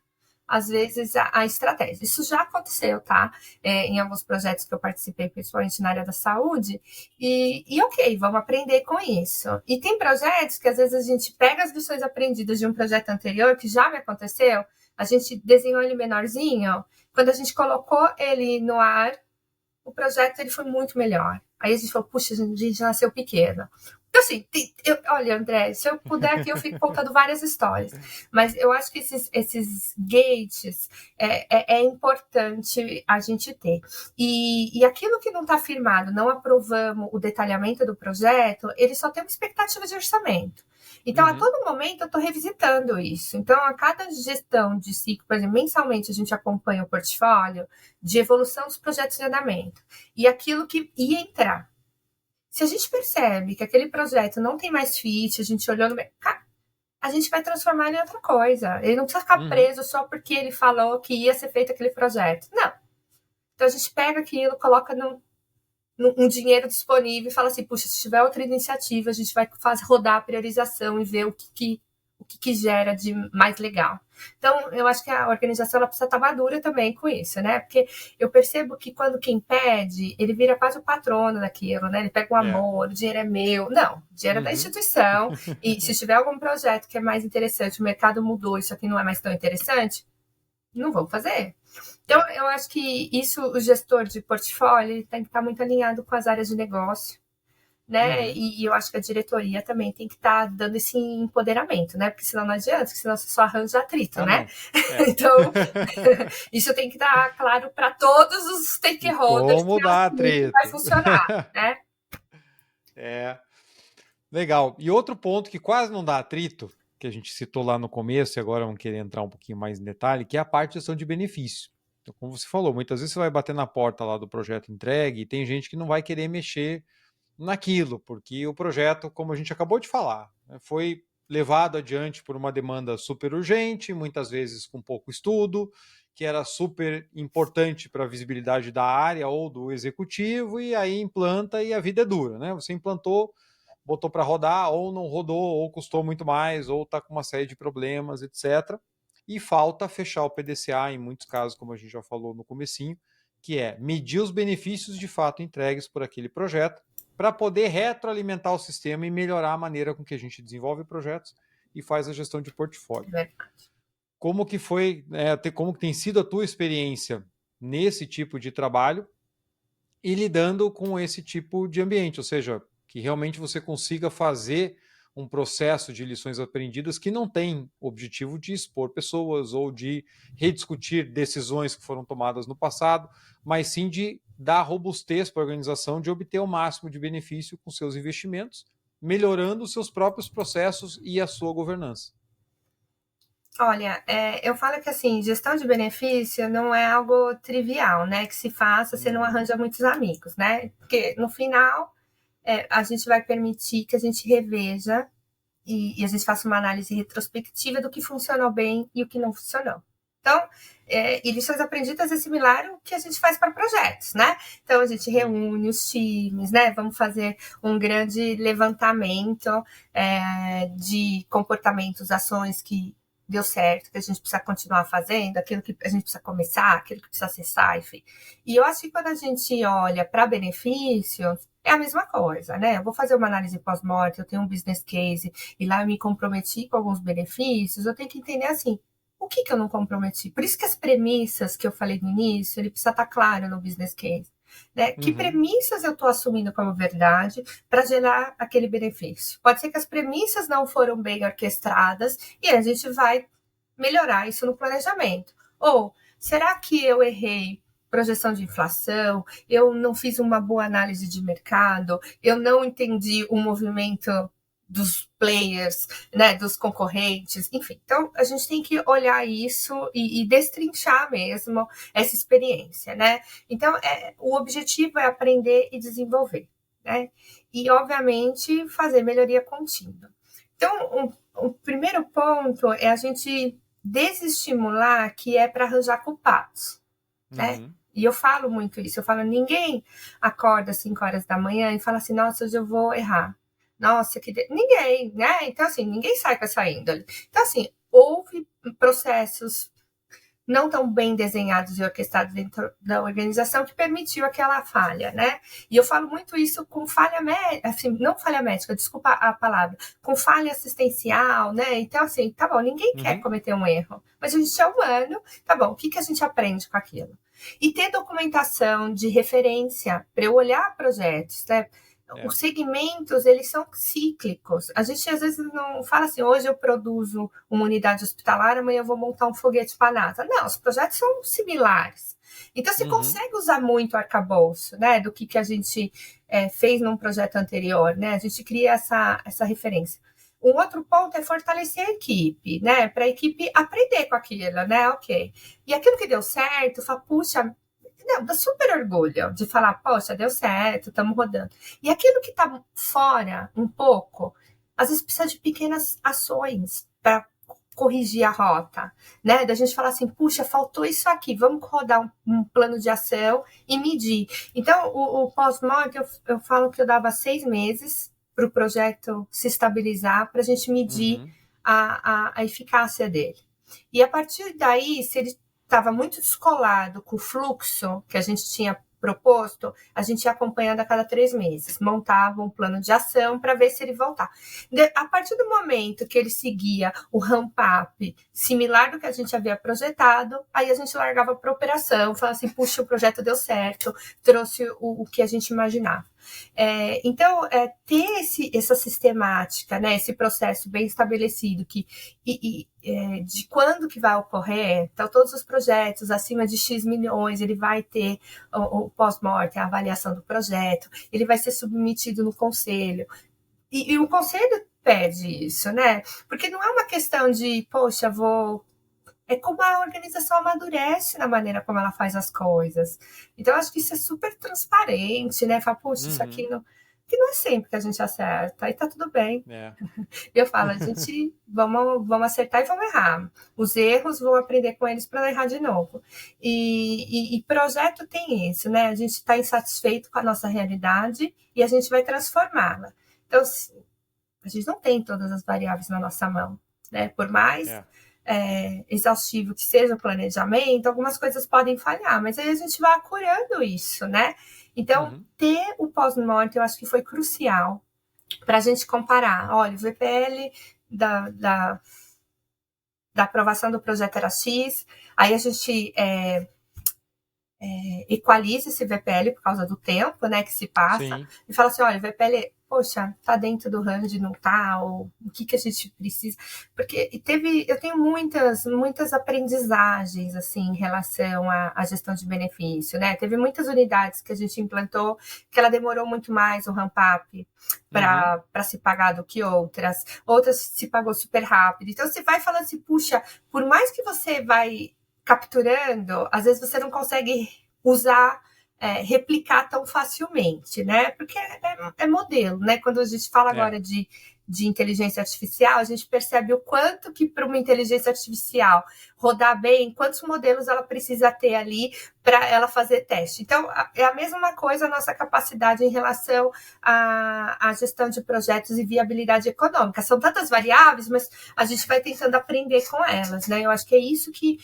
às vezes, a estratégia. Isso já aconteceu, tá? Em alguns projetos que eu participei, principalmente na área da saúde. E ok, vamos aprender com isso. E tem projetos que, às vezes, a gente pega as lições aprendidas de um projeto anterior, que já me aconteceu, a gente desenhou ele menorzinho. Quando a gente colocou ele no ar, o projeto ele foi muito melhor. Aí a gente falou, puxa, a gente já nasceu pequeno. Então, assim, olha, André, se eu puder aqui, eu fico contando várias histórias. Mas eu acho que esses gates é importante a gente ter. E aquilo que não está firmado, não aprovamos o detalhamento do projeto, ele só tem uma expectativa de orçamento. Então, a todo momento, eu estou revisitando isso. Então, a cada gestão de ciclo, por exemplo, mensalmente, a gente acompanha o portfólio de evolução dos projetos de andamento. E aquilo que ia entrar. Se a gente percebe que aquele projeto não tem mais fit, a gente olhou no mercado, a gente vai transformar ele em outra coisa. Ele não precisa ficar preso só porque ele falou que ia ser feito aquele projeto. Não. Então, a gente pega aquilo, coloca um dinheiro disponível e fala assim, puxa, se tiver outra iniciativa, a gente vai rodar a priorização e ver o que gera de mais legal. Então, eu acho que a organização ela precisa estar madura também com isso, né? Porque eu percebo que quando quem pede, ele vira quase o patrono daquilo, né? Ele pega o amor, o dinheiro é meu. Não, o dinheiro é da instituição. E se tiver algum projeto que é mais interessante, o mercado mudou, isso aqui não é mais tão interessante, não vou fazer. Então, eu acho que isso, o gestor de portfólio, ele tem que estar muito alinhado com as áreas de negócio, né? E eu acho que a diretoria também tem que estar dando esse empoderamento, né? Porque senão não adianta, senão você só arranja atrito, né? Então, isso tem que estar claro para todos os stakeholders como dá atrito. Vai funcionar, né? Legal. E outro ponto que quase não dá atrito, que a gente citou lá no começo e agora vamos querer entrar um pouquinho mais em detalhe, que é a parte de gestão de benefício. Então, como você falou, muitas vezes você vai bater na porta lá do projeto entregue e tem gente que não vai querer mexer naquilo, porque o projeto, como a gente acabou de falar, foi levado adiante por uma demanda super urgente, muitas vezes com pouco estudo, que era super importante para a visibilidade da área ou do executivo, e aí implanta e a vida é dura, né? Você implantou, botou para rodar, ou não rodou, ou custou muito mais, ou está com uma série de problemas, etc. E falta fechar o PDCA em muitos casos, como a gente já falou no comecinho, que é medir os benefícios de fato entregues por aquele projeto, para poder retroalimentar o sistema e melhorar a maneira com que a gente desenvolve projetos e faz a gestão de portfólio. Como que foi, como que tem sido a tua experiência nesse tipo de trabalho e lidando com esse tipo de ambiente, ou seja, que realmente você consiga fazer um processo de lições aprendidas que não tem objetivo de expor pessoas ou de rediscutir decisões que foram tomadas no passado, mas sim de dar robustez para a organização de obter o máximo de benefício com seus investimentos, melhorando os seus próprios processos e a sua governança. Olha, eu falo que assim, gestão de benefício não é algo trivial, né? Que se faça, você não arranja muitos amigos, né? Porque no final a gente vai permitir que a gente reveja e a gente faça uma análise retrospectiva do que funcionou bem e o que não funcionou. Então, e lições aprendidas é similar ao que a gente faz para projetos, né? Então, a gente reúne os times, né? Vamos fazer um grande levantamento de comportamentos, ações que deu certo, que a gente precisa continuar fazendo, aquilo que a gente precisa começar, aquilo que precisa acessar, enfim. E eu acho que quando a gente olha para benefícios, é a mesma coisa, né? Eu vou fazer uma análise pós-morte, eu tenho um business case, e lá eu me comprometi com alguns benefícios, eu tenho que entender assim, o que eu não comprometi? Por isso que as premissas que eu falei no início, ele precisa estar claro no business case. Né? Que premissas eu estou assumindo como verdade para gerar aquele benefício? Pode ser que as premissas não foram bem orquestradas e a gente vai melhorar isso no planejamento. Ou será que eu errei projeção de inflação, eu não fiz uma boa análise de mercado, eu não entendi o movimento dos players, né, dos concorrentes, enfim. Então, a gente tem que olhar isso e destrinchar mesmo essa experiência, né? Então, o objetivo é aprender e desenvolver, né? E, obviamente, fazer melhoria contínua. Então, o primeiro ponto é a gente desestimular que é para arranjar culpados, né? E eu falo muito isso, eu falo, ninguém acorda às 5 horas da manhã e fala assim, nossa, hoje eu vou errar. Nossa, ninguém, né? Então, assim, ninguém sai com essa índole. Então, assim, houve processos não tão bem desenhados e orquestrados dentro da organização que permitiu aquela falha, né? E eu falo muito isso com falha médica, assim, não falha médica, desculpa a palavra, com falha assistencial, né? Então, assim, tá bom, ninguém quer cometer um erro, mas a gente é humano, tá bom, o que a gente aprende com aquilo? E ter documentação de referência para eu olhar projetos, né? Os segmentos, eles são cíclicos. A gente, às vezes, não fala assim, hoje eu produzo uma unidade hospitalar, amanhã eu vou montar um foguete para a NASA. Não, os projetos são similares. Então, você consegue usar muito o arcabouço, né, do que a gente fez num projeto anterior, né? A gente cria essa referência. Um outro ponto é fortalecer a equipe, né? Para a equipe aprender com aquilo, né? Ok. E aquilo que deu certo, fala, puxa, não, dá super orgulho de falar, poxa, deu certo, estamos rodando. E aquilo que está fora um pouco, às vezes precisa de pequenas ações para corrigir a rota, né? Da gente falar assim, puxa, faltou isso aqui, vamos rodar um plano de ação e medir. Então, o pós-morte, eu falo que eu dava 6 meses para o projeto se estabilizar, para a gente medir a eficácia dele. E a partir daí, se ele estava muito descolado com o fluxo que a gente tinha proposto, a gente ia acompanhando a cada 3 meses, montava um plano de ação para ver se ele voltar. A partir do momento que ele seguia o ramp-up similar do que a gente havia projetado, aí a gente largava para operação, falava assim, puxa, o projeto deu certo, trouxe o que a gente imaginava. Então, ter essa sistemática, né, esse processo bem estabelecido de quando que vai ocorrer, então todos os projetos acima de X milhões, ele vai ter o pós-morte, a avaliação do projeto, ele vai ser submetido no conselho, e o conselho pede isso, né, porque não é uma questão de, poxa, é como a organização amadurece na maneira como ela faz as coisas. Então, eu acho que isso é super transparente, né? Fala, puxa, isso aqui não... Que não é sempre que a gente acerta, e tá tudo bem. Eu falo, a gente vamos acertar e vamos errar. Os erros, vou aprender com eles para não errar de novo. E projeto tem isso, né? A gente está insatisfeito com a nossa realidade e a gente vai transformá-la. Então, a gente não tem todas as variáveis na nossa mão, né? Por mais exaustivo que seja o planejamento, algumas coisas podem falhar, mas aí a gente vai curando isso, né? Então, ter o pós-morte eu acho que foi crucial para a gente comparar. Olha, o VPL da aprovação do projeto era X, aí a gente equaliza esse VPL por causa do tempo, né, que se passa, e fala assim, olha, o VPL poxa, tá dentro do range, não tá, ou o que que a gente precisa, porque eu tenho muitas aprendizagens, assim, em relação à gestão de benefício, né, teve muitas unidades que a gente implantou, que ela demorou muito mais o ramp-up para se pagar do que outras se pagou super rápido, então você vai falando assim, puxa, por mais que você vai capturando, às vezes você não consegue usar, replicar tão facilmente, né? Porque é modelo, né? Quando a gente fala É. agora de inteligência artificial, a gente percebe o quanto que para uma inteligência artificial rodar bem, quantos modelos ela precisa ter ali para ela fazer teste. Então, é a mesma coisa a nossa capacidade em relação à gestão de projetos e viabilidade econômica. São tantas variáveis, mas a gente vai tentando aprender com elas, né? Eu acho que é isso que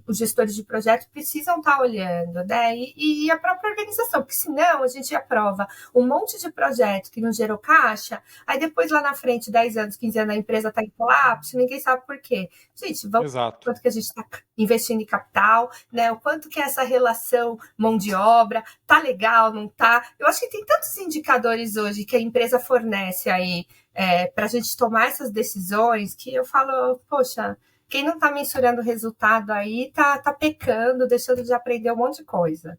os gestores de projetos precisam estar olhando, né? E a própria organização, porque senão a gente aprova um monte de projeto que não gerou caixa, aí depois lá na frente, 10 anos, 15 anos, a empresa está em colapso, ninguém sabe por quê. Gente, vamos Exato. quanto que a gente está investindo em capital, né? O quanto que essa relação mão de obra tá legal, não tá? Eu acho que tem tantos indicadores hoje que a empresa fornece aí para a gente tomar essas decisões que eu falo, poxa, quem não está mensurando o resultado aí tá pecando, deixando de aprender um monte de coisa.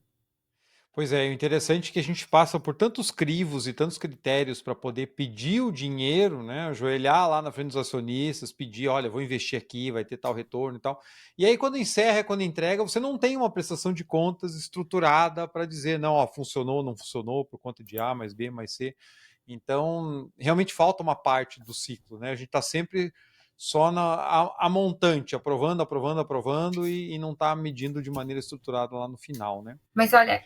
Pois é, o interessante é que a gente passa por tantos crivos e tantos critérios para poder pedir o dinheiro, né? Ajoelhar lá na frente dos acionistas, pedir, olha, vou investir aqui, vai ter tal retorno e tal. E aí, quando encerra, quando entrega, você não tem uma prestação de contas estruturada para dizer, não, ó, funcionou, não funcionou, por conta de A mais B mais C. Então, realmente falta uma parte do ciclo, né? A gente está sempre só a montante, aprovando, aprovando, aprovando e não está medindo de maneira estruturada lá no final, né? Mas olha,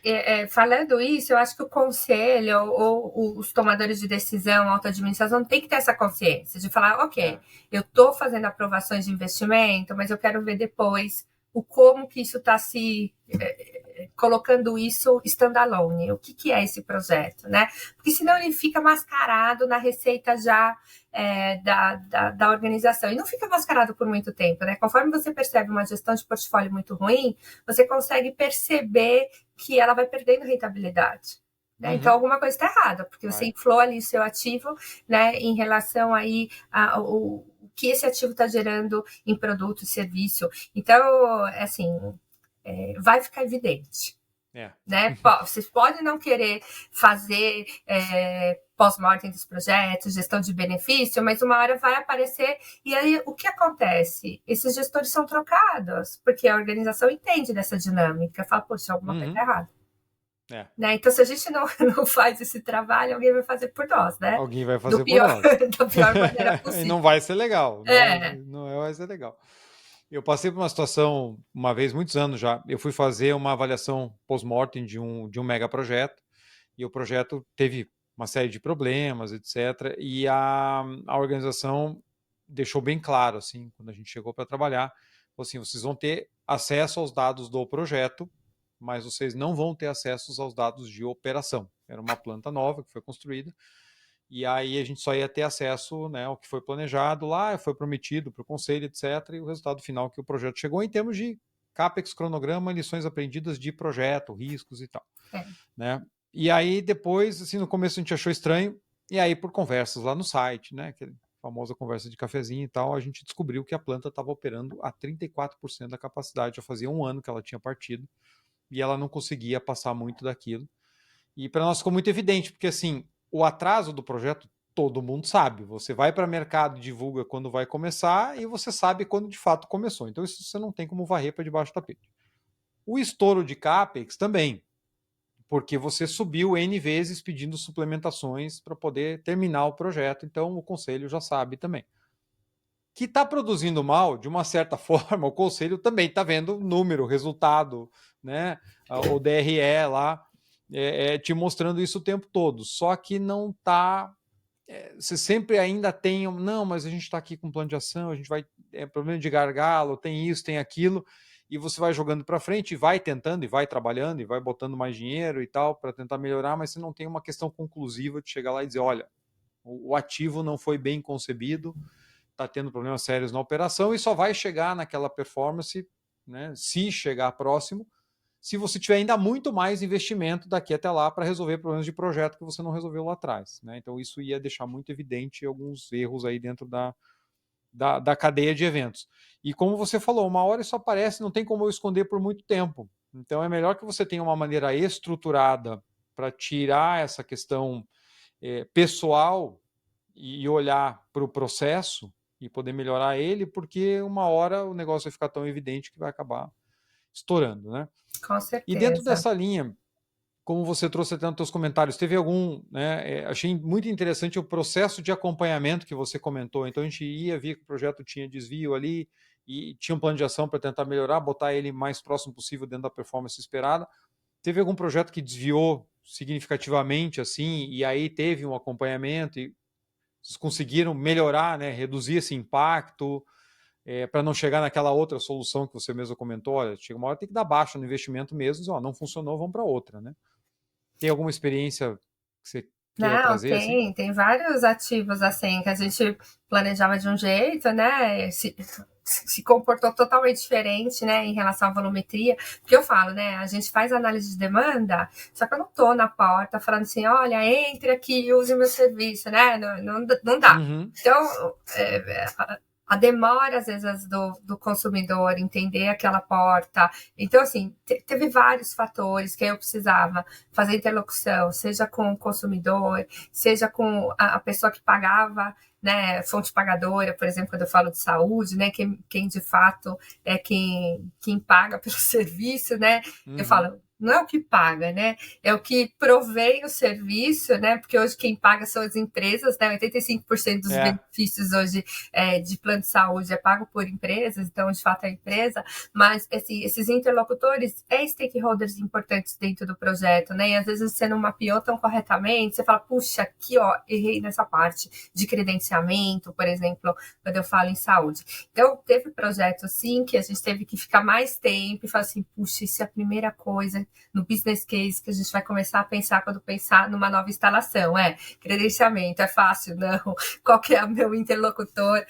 falando isso, eu acho que o conselho ou os tomadores de decisão, a alta administração, tem que ter essa consciência de falar, ok, eu estou fazendo aprovações de investimento, mas eu quero ver depois o como que isso está se colocando isso standalone, o que é esse projeto, né? Porque senão ele fica mascarado na receita já da organização. E não fica mascarado por muito tempo, né? Conforme você percebe uma gestão de portfólio muito ruim, você consegue perceber que ela vai perdendo rentabilidade. Né? Então, alguma coisa está errada, porque você inflou ali o seu ativo, né, em relação aí o que esse ativo está gerando em produto e serviço. Então, assim, vai ficar evidente. Né? Vocês podem não querer fazer pós-mortem dos projetos, gestão de benefício, mas uma hora vai aparecer e aí o que acontece? Esses gestores são trocados, porque a organização entende dessa dinâmica, fala, poxa, alguma coisa está errada. Né? Então, se a gente não faz esse trabalho, alguém vai fazer por nós, né? Alguém vai fazer por nós. Da pior maneira possível. E não vai ser legal. Não vai ser legal. Eu passei por uma situação, uma vez, muitos anos já, eu fui fazer uma avaliação post-mortem de um mega projeto, e o projeto teve uma série de problemas, etc. E a organização deixou bem claro, assim, quando a gente chegou para trabalhar, assim, vocês vão ter acesso aos dados do projeto, mas vocês não vão ter acesso aos dados de operação. Era uma planta nova que foi construída, e aí a gente só ia ter acesso, né, ao que foi planejado lá, foi prometido para o conselho, etc. E o resultado final que o projeto chegou em termos de CAPEX, cronograma, lições aprendidas de projeto, riscos e tal. Né? E aí depois, assim, no começo a gente achou estranho, e aí por conversas lá no site, né, aquela famosa conversa de cafezinho e tal, a gente descobriu que a planta estava operando a 34% da capacidade, já fazia um ano que ela tinha partido, e ela não conseguia passar muito daquilo. E para nós ficou muito evidente, porque assim, o atraso do projeto todo mundo sabe. Você vai para o mercado, divulga quando vai começar e você sabe quando de fato começou. Então isso você não tem como varrer para debaixo do tapete. O estouro de CAPEX também, porque você subiu N vezes pedindo suplementações para poder terminar o projeto, então o conselho já sabe também. Que está produzindo mal, de uma certa forma, o conselho também está vendo número, resultado, né? O DRE lá, te mostrando isso o tempo todo. Só que não está. Você sempre ainda tem. Não, mas a gente está aqui com plano de ação, a gente vai. Problema de gargalo, tem isso, tem aquilo. E você vai jogando para frente, e vai tentando, e vai trabalhando, e vai botando mais dinheiro e tal, para tentar melhorar, mas você não tem uma questão conclusiva de chegar lá e dizer: olha, o ativo não foi bem concebido, está tendo problemas sérios na operação e só vai chegar naquela performance, né, se chegar próximo, se você tiver ainda muito mais investimento daqui até lá para resolver problemas de projeto que você não resolveu lá atrás, né? Então isso ia deixar muito evidente alguns erros aí dentro da cadeia de eventos. E como você falou, uma hora isso aparece, não tem como eu esconder por muito tempo. Então é melhor que você tenha uma maneira estruturada para tirar essa questão pessoal e olhar para o processo e poder melhorar ele, porque uma hora o negócio vai ficar tão evidente que vai acabar estourando, né? Com E dentro certeza. dessa linha, como você trouxe até nos seus comentários, teve algum, né? Achei muito interessante o processo de acompanhamento que você comentou. Então a gente ia, via que o projeto tinha desvio ali e tinha um plano de ação para tentar melhorar, botar ele mais próximo possível dentro da performance esperada. Teve algum projeto que desviou significativamente assim e aí teve um acompanhamento e vocês conseguiram melhorar, né? Reduzir esse impacto? Para não chegar naquela outra solução que você mesmo comentou, olha, chega uma hora tem que dar baixa no investimento mesmo, diz, ó, não funcionou, vamos para outra, né? Tem alguma experiência que você queira Não, trazer assim? tem vários ativos assim que a gente planejava de um jeito, né? Se comportou totalmente diferente, né, em relação à volumetria. Porque eu falo, né, a gente faz análise de demanda, só que eu não tô na porta falando assim, olha, entre aqui e use meu serviço, né? Não dá. Uhum. Então, a demora, às vezes, do consumidor entender aquela porta. Então, assim, teve vários fatores que eu precisava fazer interlocução, seja com o consumidor, seja com a pessoa que pagava, né, fonte pagadora, por exemplo, quando eu falo de saúde, né, quem de fato é quem paga pelo serviço, né, eu falo, não é o que paga, né, é o que provém o serviço, né, porque hoje quem paga são as empresas, né, 85% dos benefícios hoje de plano de saúde é pago por empresas, então de fato é a empresa, mas assim, esses interlocutores stakeholders importantes dentro do projeto, né, e às vezes você não mapeou tão corretamente, você fala, puxa, aqui ó, errei nessa parte de credenciamento, por exemplo, quando eu falo em saúde. Então, teve projetos, sim, que a gente teve que ficar mais tempo e falar assim, puxa, isso é a primeira coisa no business case que a gente vai começar a pensar quando pensar numa nova instalação. Credenciamento, é fácil? Não. Qual que é o meu interlocutor?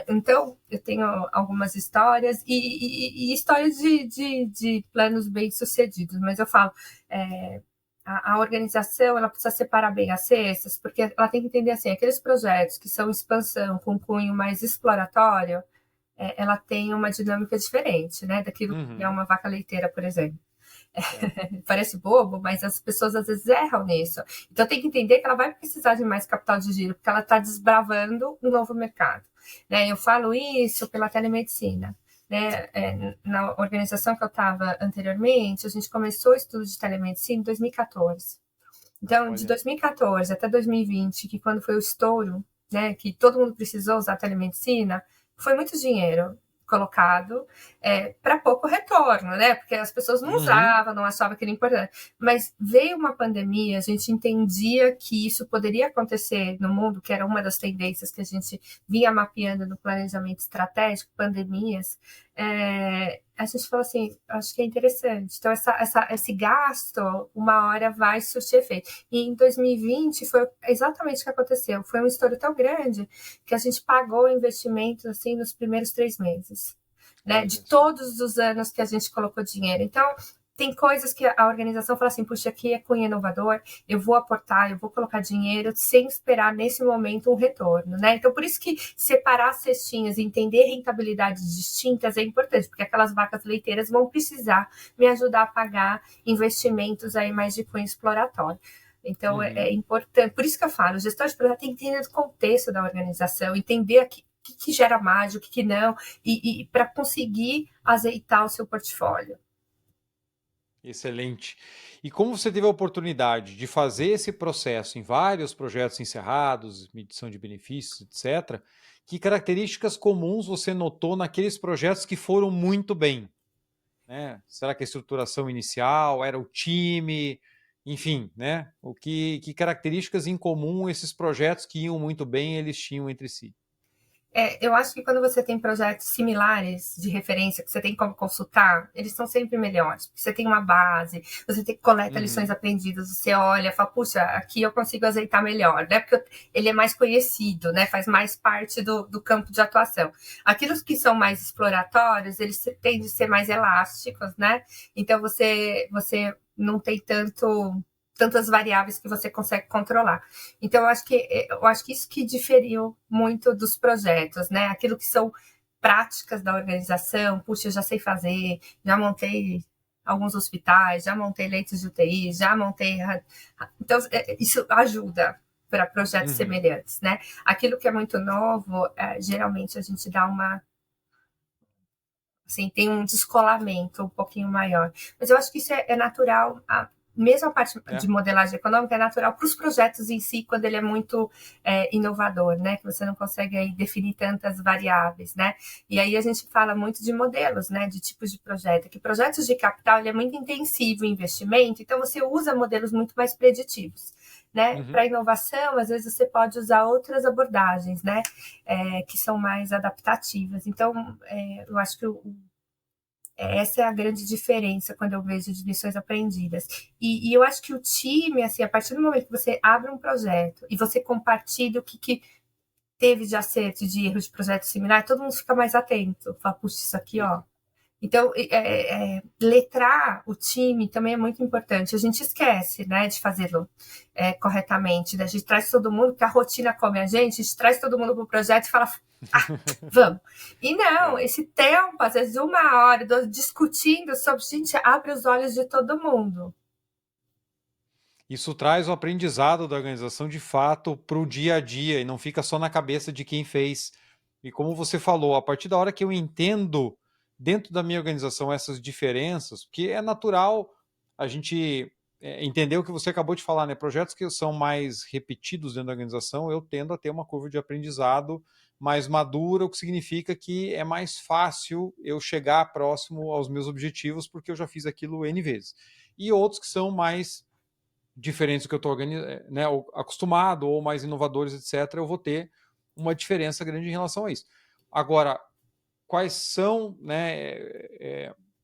Então, eu tenho algumas histórias e histórias de planos bem-sucedidos, mas eu falo, a organização ela precisa separar bem as cestas, porque ela tem que entender assim, aqueles projetos que são expansão com cunho mais exploratório, ela tem uma dinâmica diferente, né, daquilo que é uma vaca leiteira, por exemplo. Parece bobo, mas as pessoas às vezes erram nisso. Então tem que entender que ela vai precisar de mais capital de giro, porque ela está desbravando um novo mercado. Né? Eu falo isso pela telemedicina. Né? Na organização que eu estava anteriormente, a gente começou o estudo de telemedicina em 2014. Então, de 2014 até 2020, que quando foi o estouro, né, que todo mundo precisou usar telemedicina, foi muito dinheiro colocado para pouco retorno, né? Porque as pessoas não usavam, não achavam que era importante. Mas veio uma pandemia, a gente entendia que isso poderia acontecer no mundo, que era uma das tendências que a gente vinha mapeando no planejamento estratégico, pandemias. A gente falou assim, acho que é interessante. Então, esse gasto, uma hora vai surtir efeito. E em 2020 foi exatamente o que aconteceu. Foi um estouro tão grande que a gente pagou investimentos assim nos primeiros 3 meses, né? De todos os anos que a gente colocou dinheiro. Então, tem coisas que a organização fala assim, puxa, aqui é cunho inovador, eu vou aportar, eu vou colocar dinheiro sem esperar nesse momento um retorno, né? Então, por isso que separar as cestinhas e entender rentabilidades distintas é importante, porque aquelas vacas leiteiras vão precisar me ajudar a pagar investimentos aí mais de cunho exploratório. Então, é importante, por isso que eu falo, o gestor de projeto tem que entender o contexto da organização, entender o que gera margem, o que não, e para conseguir azeitar o seu portfólio. Excelente. E como você teve a oportunidade de fazer esse processo em vários projetos encerrados, medição de benefícios, etc., que características comuns você notou naqueles projetos que foram muito bem? Né? Será que a estruturação inicial era o time? Enfim, né? Que características em comum esses projetos que iam muito bem eles tinham entre si? Eu acho que quando você tem projetos similares de referência, que você tem como consultar, eles são sempre melhores. Você tem uma base, você tem, coleta lições Uhum, aprendidas, você olha, fala, puxa, aqui eu consigo azeitar melhor, né? Porque ele é mais conhecido, né? Faz mais parte do campo de atuação. Aqueles que são mais exploratórios, eles tendem a ser mais elásticos, né? Então você não tem tantas variáveis que você consegue controlar. Então, eu acho que isso que diferiu muito dos projetos, né? Aquilo que são práticas da organização, puxa, eu já sei fazer, já montei alguns hospitais, já montei leitos de UTI, já montei. Então, isso ajuda para projetos uhum. semelhantes, né? Aquilo que é muito novo, geralmente a gente dá uma. Assim, tem um descolamento um pouquinho maior. Mas eu acho que isso é natural. Mesmo a parte de É. modelagem econômica é natural para os projetos em si, quando ele é muito inovador, né? Que você não consegue aí definir tantas variáveis, né? E aí a gente fala muito de modelos, né? De tipos de projeto. Que projetos de capital ele é muito intensivo em investimento, então você usa modelos muito mais preditivos. Né? Uhum. Para inovação, às vezes você pode usar outras abordagens, né? Que são mais adaptativas. Então, eu acho que essa é a grande diferença quando eu vejo de lições aprendidas. E eu acho que o time, assim, a partir do momento que você abre um projeto e você compartilha o que teve de acerto, de erro de projeto similar, todo mundo fica mais atento. Fala, puxa, isso aqui, ó, então, letrar o time também é muito importante. A gente esquece, né, de fazê-lo corretamente. Né? A gente traz todo mundo, porque a rotina come a gente traz todo mundo para o projeto e fala, vamos. E não, É. esse tempo, às vezes 1 hora, discutindo sobre, gente, abre os olhos de todo mundo. Isso traz o aprendizado da organização de fato para o dia a dia e não fica só na cabeça de quem fez. E como você falou, a partir da hora que eu entendo dentro da minha organização essas diferenças, porque é natural a gente entender o que você acabou de falar, né? Projetos que são mais repetidos dentro da organização, eu tendo a ter uma curva de aprendizado mais madura, o que significa que é mais fácil eu chegar próximo aos meus objetivos, porque eu já fiz aquilo N vezes. E outros que são mais diferentes do que eu estou né, acostumado ou mais inovadores, etc., eu vou ter uma diferença grande em relação a isso. Agora, quais são, né,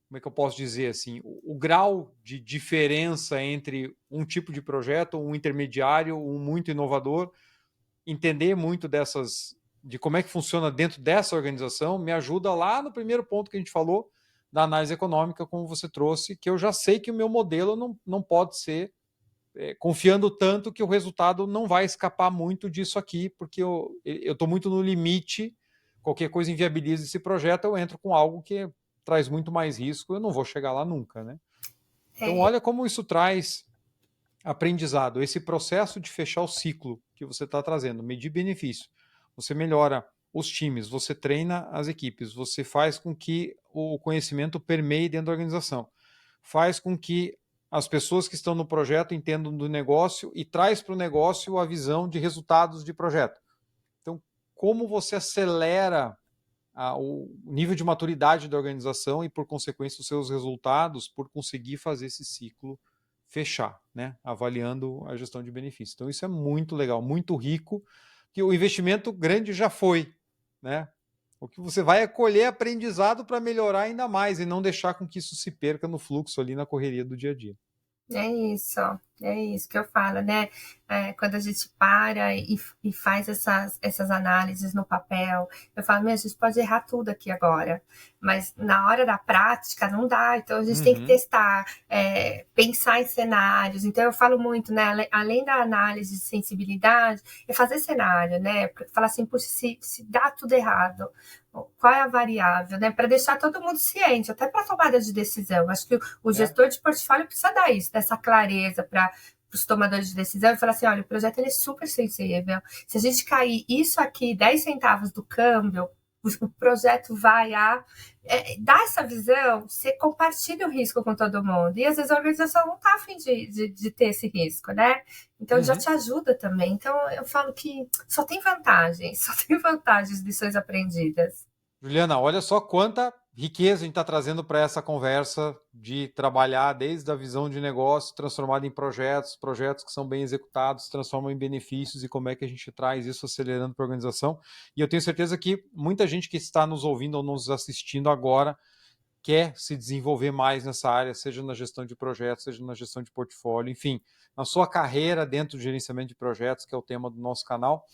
como é que eu posso dizer assim, o grau de diferença entre um tipo de projeto, um intermediário, um muito inovador, entender muito de como é que funciona dentro dessa organização, me ajuda lá no primeiro ponto que a gente falou, da análise econômica, como você trouxe, que eu já sei que o meu modelo não pode ser confiando tanto que o resultado não vai escapar muito disso aqui, porque eu estou muito no limite, qualquer coisa inviabiliza esse projeto, eu entro com algo que traz muito mais risco, eu não vou chegar lá nunca, né? Então, É, olha como isso traz aprendizado, esse processo de fechar o ciclo que você está trazendo, medir benefício. Você melhora os times, você treina as equipes, você faz com que o conhecimento permeie dentro da organização, faz com que as pessoas que estão no projeto entendam do negócio e traz para o negócio a visão de resultados de projeto. Então, como você acelera o nível de maturidade da organização e, por consequência, os seus resultados por conseguir fazer esse ciclo fechar, né? Avaliando a gestão de benefícios. Então, isso é muito legal, muito rico, que o investimento grande já foi, né? O que você vai é colher aprendizado para melhorar ainda mais e não deixar com que isso se perca no fluxo ali na correria do dia a dia. É isso que eu falo, né? Quando a gente para e faz essas análises no papel, eu falo, meu, a gente pode errar tudo aqui agora, mas na hora da prática não dá, então a gente tem que Uhum. testar, pensar em cenários. Então eu falo muito, né? Além da análise de sensibilidade, é fazer cenário, né? Falar assim, puxa, se dá tudo errado, qual é a variável, né? Para deixar todo mundo ciente, até para tomada de decisão. Acho que o É. gestor de portfólio precisa dar isso, dessa clareza para os tomadores de decisão e falar assim: olha, o projeto ele é super sensível. Se a gente cair isso aqui, 10 centavos do câmbio, o projeto vai a. Dá essa visão, você compartilha o risco com todo mundo. E às vezes a organização não está afim de ter esse risco, né? Então já Uhum. te ajuda também. Então eu falo que só tem vantagens, só tem vantagens, lições aprendidas. Juliana, olha só quanta riqueza a gente está trazendo para essa conversa de trabalhar desde a visão de negócio transformada em projetos, projetos que são bem executados, se transformam em benefícios e como é que a gente traz isso acelerando para a organização. E eu tenho certeza que muita gente que está nos ouvindo ou nos assistindo agora quer se desenvolver mais nessa área, seja na gestão de projetos, seja na gestão de portfólio, enfim, na sua carreira dentro do gerenciamento de projetos, que é o tema do nosso canal.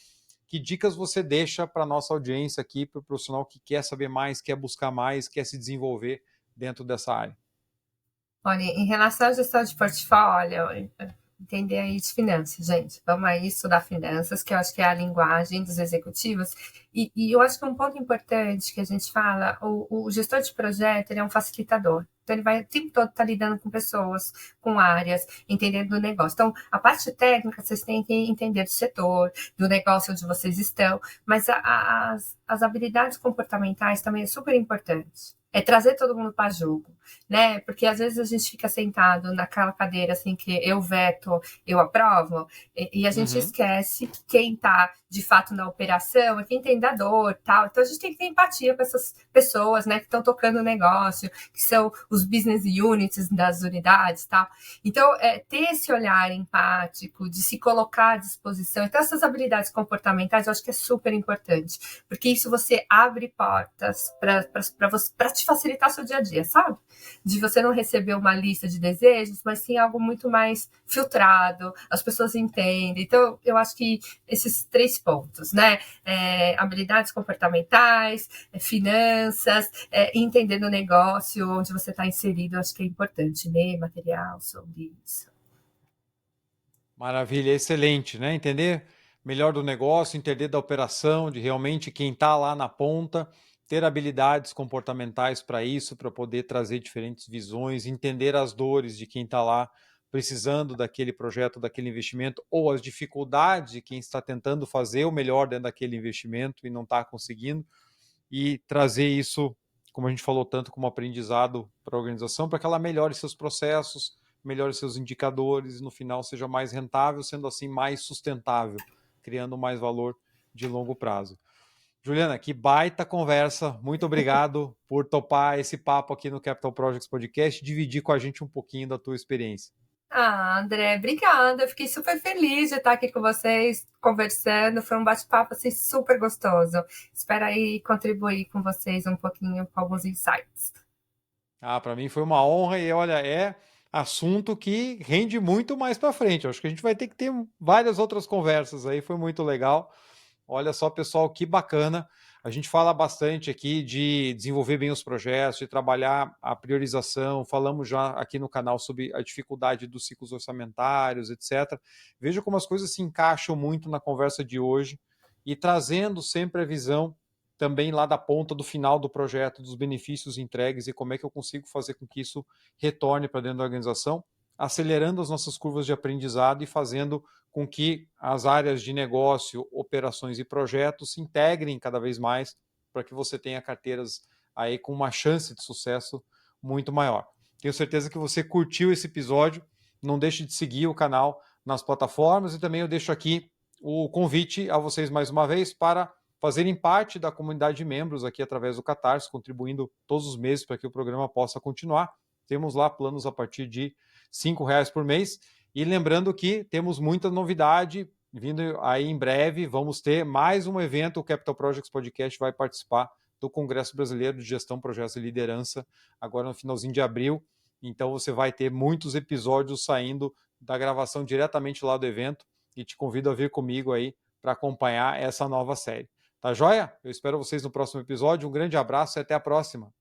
Que dicas você deixa para a nossa audiência aqui, para o profissional que quer saber mais, quer buscar mais, quer se desenvolver dentro dessa área? Olha, em relação à gestão de portfólio, entender aí de finanças, gente. Vamos aí estudar finanças, que eu acho que é a linguagem dos executivos. E eu acho que um ponto importante que a gente fala, o gestor de projeto, ele é um facilitador. Então, ele vai o tempo todo estar lidando com pessoas, com áreas, entendendo do negócio. Então, a parte técnica, vocês têm que entender do setor, do negócio onde vocês estão, mas as habilidades comportamentais também é super importante. É trazer todo mundo para jogo, né? Porque às vezes a gente fica sentado naquela cadeira assim que eu veto, eu aprovo, e a gente esquece que quem está de fato na operação é quem tem da dor, tal. Então a gente tem que ter empatia com essas pessoas, né, que estão tocando o negócio, que são os business units das unidades, tal. Então ter esse olhar empático, de se colocar à disposição. Então essas habilidades comportamentais eu acho que é super importante, porque isso você abre portas para te facilitar seu dia a dia, sabe? De você não receber uma lista de desejos, mas sim algo muito mais filtrado, as pessoas entendem. Então, eu acho que esses 3 pontos, né? Habilidades comportamentais, finanças, entender o negócio onde você está inserido, eu acho que é importante, ler material sobre isso. Maravilha, excelente, né? Entender melhor do negócio, entender da operação, de realmente quem está lá na ponta, ter habilidades comportamentais para isso, para poder trazer diferentes visões, entender as dores de quem está lá precisando daquele projeto, daquele investimento, ou as dificuldades de quem está tentando fazer o melhor dentro daquele investimento e não está conseguindo, e trazer isso, como a gente falou tanto, como aprendizado para a organização, para que ela melhore seus processos, melhore seus indicadores e no final seja mais rentável, sendo assim mais sustentável, criando mais valor de longo prazo. Juliana, que baita conversa. Muito obrigado por topar esse papo aqui no Capital Projects Podcast e dividir com a gente um pouquinho da tua experiência. André, obrigada. Eu fiquei super feliz de estar aqui com vocês, conversando. Foi um bate-papo assim, super gostoso. Espero aí contribuir com vocês um pouquinho com alguns insights. Para mim foi uma honra e olha, é assunto que rende muito mais para frente. Acho que a gente vai ter que ter várias outras conversas aí, foi muito legal. Olha só, pessoal, que bacana. A gente fala bastante aqui de desenvolver bem os projetos, de trabalhar a priorização. Falamos já aqui no canal sobre a dificuldade dos ciclos orçamentários, etc. Veja como as coisas se encaixam muito na conversa de hoje e trazendo sempre a visão também lá da ponta do final do projeto, dos benefícios entregues e como é que eu consigo fazer com que isso retorne para dentro da organização, acelerando as nossas curvas de aprendizado e fazendo com que as áreas de negócio, operações e projetos se integrem cada vez mais para que você tenha carteiras aí com uma chance de sucesso muito maior. Tenho certeza que você curtiu esse episódio. Não deixe de seguir o canal nas plataformas e também eu deixo aqui o convite a vocês mais uma vez para fazerem parte da comunidade de membros aqui através do Catarse, contribuindo todos os meses para que o programa possa continuar. Temos lá planos a partir de R$ 5 por mês. E lembrando que temos muita novidade vindo aí em breve. Vamos ter mais um evento. O Capital Projects Podcast vai participar do Congresso Brasileiro de Gestão, Projetos e Liderança, agora no finalzinho de abril. Então você vai ter muitos episódios saindo da gravação diretamente lá do evento e te convido a vir comigo aí para acompanhar essa nova série. Tá joia? Eu espero vocês no próximo episódio. Um grande abraço e até a próxima.